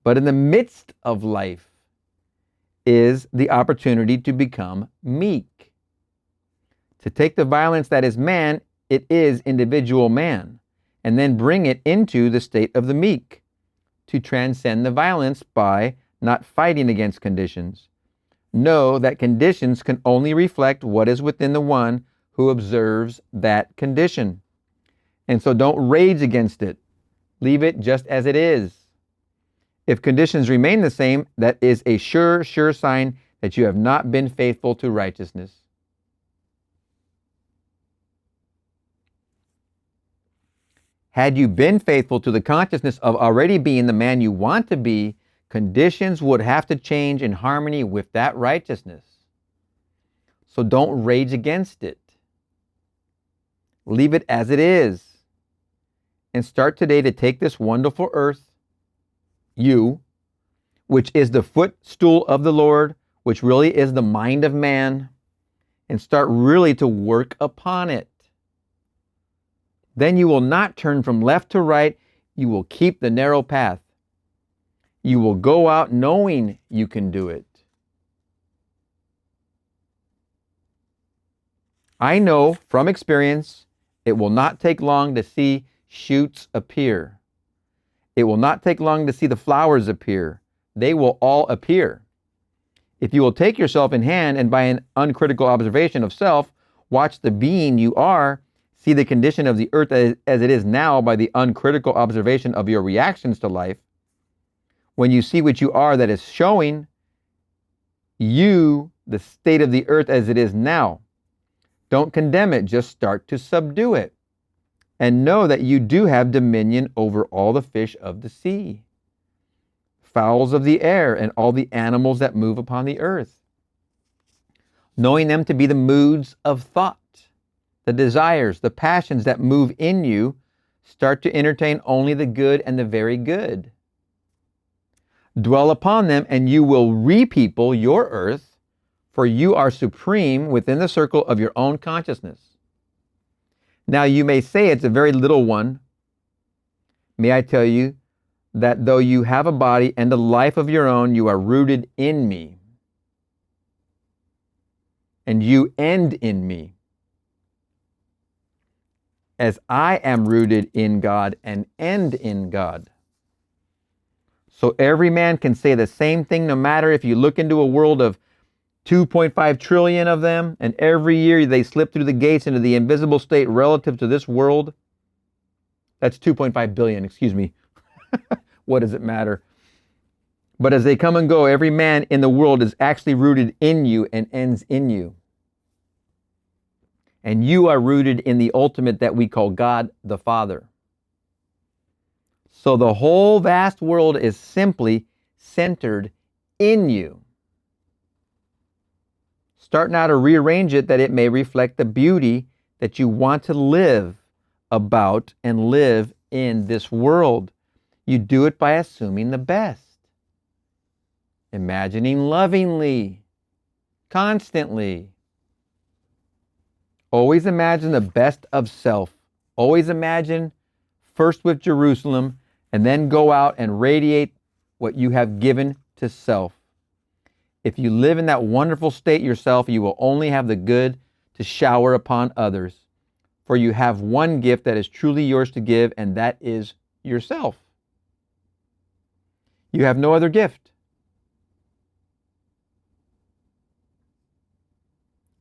but in the midst of life is the opportunity to become meek. To take the violence that is man, it is individual man, and then bring it into the state of the meek, to transcend the violence by not fighting against conditions. Know that conditions can only reflect what is within the one who observes that condition. And so don't rage against it. Leave it just as it is. If conditions remain the same, that is a sure sign that you have not been faithful to righteousness. Had you been faithful to the consciousness of already being the man you want to be, conditions would have to change in harmony with that righteousness. So don't rage against it. Leave it as it is. And start today to take this wonderful earth, you, which is the footstool of the Lord, which really is the mind of man, and start really to work upon it. Then you will not turn from left to right. You will keep the narrow path. You will go out knowing you can do it. I know from experience, it will not take long to see shoots appear. It will not take long to see the flowers appear. They will all appear. If you will take yourself in hand and by an uncritical observation of self, watch the being you are, see the condition of the earth as it is now by the uncritical observation of your reactions to life, when you see what you are that is showing you the state of the earth as it is now, don't condemn it, just start to subdue it. And know that you do have dominion over all the fish of the sea, fowls of the air, and all the animals that move upon the earth. Knowing them to be the moods of thought, the desires, the passions that move in you, start to entertain only the good and the very good. Dwell upon them and you will repeople your earth, for you are supreme within the circle of your own consciousness. Now you may say it's a very little one. May I tell you that though you have a body and a life of your own, you are rooted in me. And you end in me. As I am rooted in God and end in God. So every man can say the same thing, no matter if you look into a world of 2.5 trillion of them, and every year they slip through the gates into the invisible state relative to this world. That's 2.5 billion, excuse me. What does it matter? But as they come and go, every man in the world is actually rooted in you and ends in you. And you are rooted in the ultimate that we call God the Father. So the whole vast world is simply centered in you. Start now to rearrange it that it may reflect the beauty that you want to live about and live in this world. You do it by assuming the best. imagining lovingly, constantly. Always imagine the best of self. Always imagine first with Jerusalem and then go out and radiate what you have given to self. If you live in that wonderful state yourself, you will only have the good to shower upon others. For you have one gift that is truly yours to give, and that is yourself. You have no other gift.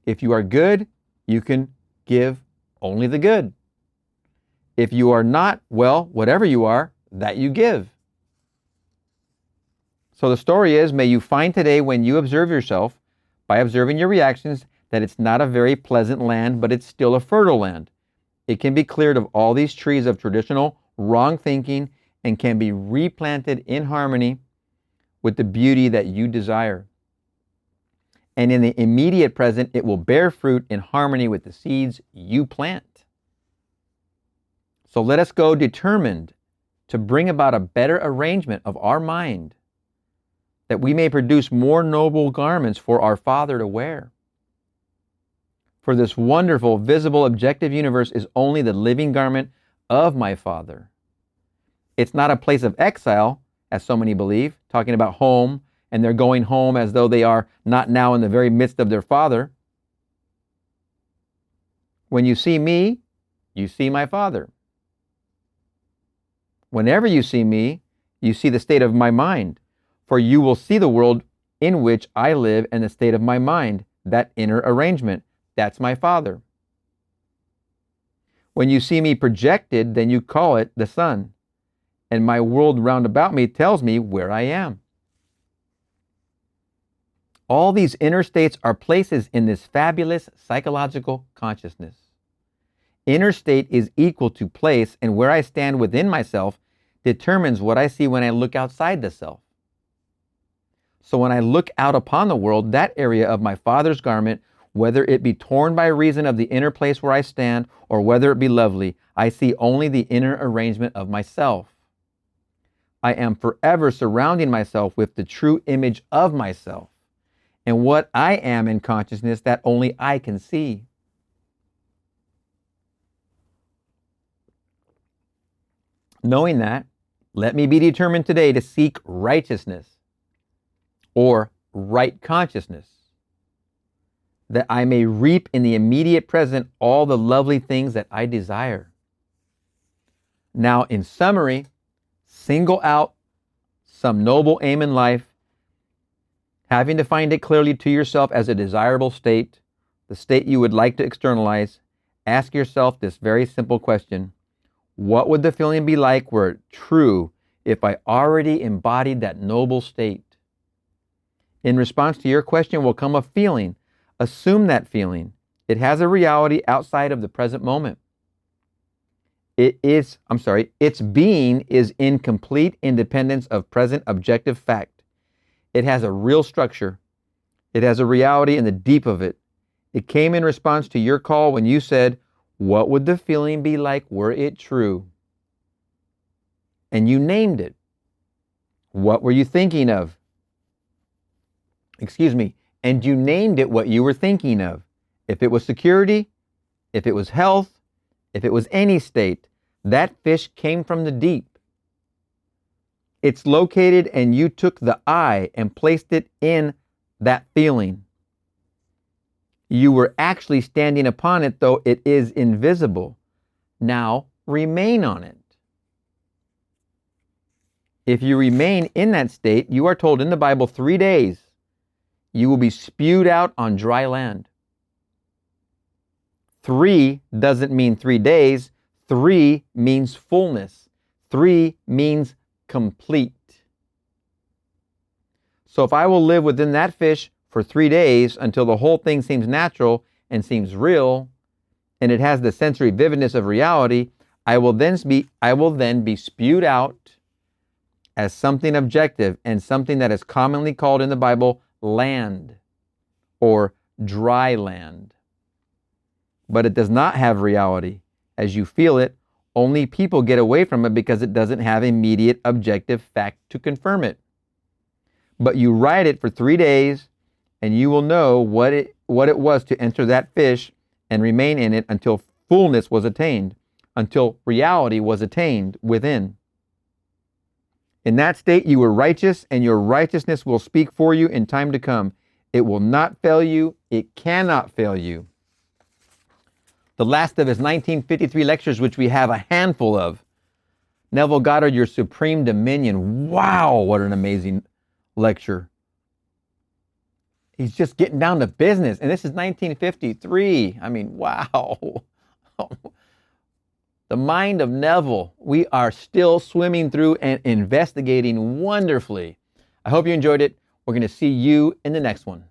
If you are good, you can give only the good. If you are not, well, whatever you are, that you give. So the story is, may you find today when you observe yourself, by observing your reactions, that it's not a very pleasant land, but it's still a fertile land. It can be cleared of all these trees of traditional wrong thinking and can be replanted in harmony with the beauty that you desire. And in the immediate present, it will bear fruit in harmony with the seeds you plant. So let us go determined to bring about a better arrangement of our mind, that we may produce more noble garments for our Father to wear. For this wonderful, visible, objective universe is only the living garment of my Father. It's not a place of exile, as so many believe, talking about home, and they're going home as though they are not now in the very midst of their Father. When you see me, you see my Father. Whenever you see me, you see the state of my mind, for you will see the world in which I live and the state of my mind, that inner arrangement. That's my Father. When you see me projected, then you call it the sun, and my world round about me tells me where I am. All these inner states are places in this fabulous psychological consciousness. Inner state is equal to place, and where I stand within myself determines what I see when I look outside the self. So when I look out upon the world, that area of my Father's garment, whether it be torn by reason of the inner place where I stand, or whether it be lovely, I see only the inner arrangement of myself. I am forever surrounding myself with the true image of myself, and what I am in consciousness that only I can see. Knowing that, let me be determined today to seek righteousness, or right consciousness, that I may reap in the immediate present all the lovely things that I desire. Now, in summary, single out some noble aim in life, having defined it clearly to yourself as a desirable state, the state you would like to externalize. Ask yourself this very simple question: what would the feeling be like were it true if I already embodied that noble state? In response to your question will come a feeling. Assume that feeling. It has a reality outside of the present moment. Its being is in complete independence of present objective fact. It has a real structure. It has a reality in the deep of it. It came in response to your call when you said, what would the feeling be like were it true? And you named it. What were you thinking of? And you named it what you were thinking of. If it was security, if it was health, if it was any state, that fish came from the deep. It's located, and you took the I and placed it in that feeling. You were actually standing upon it, though it is invisible. Now remain on it. If you remain in that state, you are told in the Bible 3 days, you will be spewed out on dry land. 3 doesn't mean 3 days. 3 means fullness. 3 means complete. So if I will live within that fish for 3 days until the whole thing seems natural and seems real, and it has the sensory vividness of reality, I will then be spewed out as something objective and something that is commonly called in the Bible land or dry land. But it does not have reality. As you feel it, only people get away from it because it doesn't have immediate objective fact to confirm it. But you ride it for 3 days, and you will know what it was to enter that fish and remain in it until fullness was attained, until reality was attained within. In that state you were righteous, and your righteousness will speak for you in time to come. It will not fail you. It cannot fail you. The last of his 1953 lectures, which we have a handful of. Neville Goddard, Your Supreme Dominion. Wow, what an amazing lecture. He's just getting down to business. And this is 1953. I mean, wow. The mind of Neville. We are still swimming through and investigating wonderfully. I hope you enjoyed it. We're going to see you in the next one.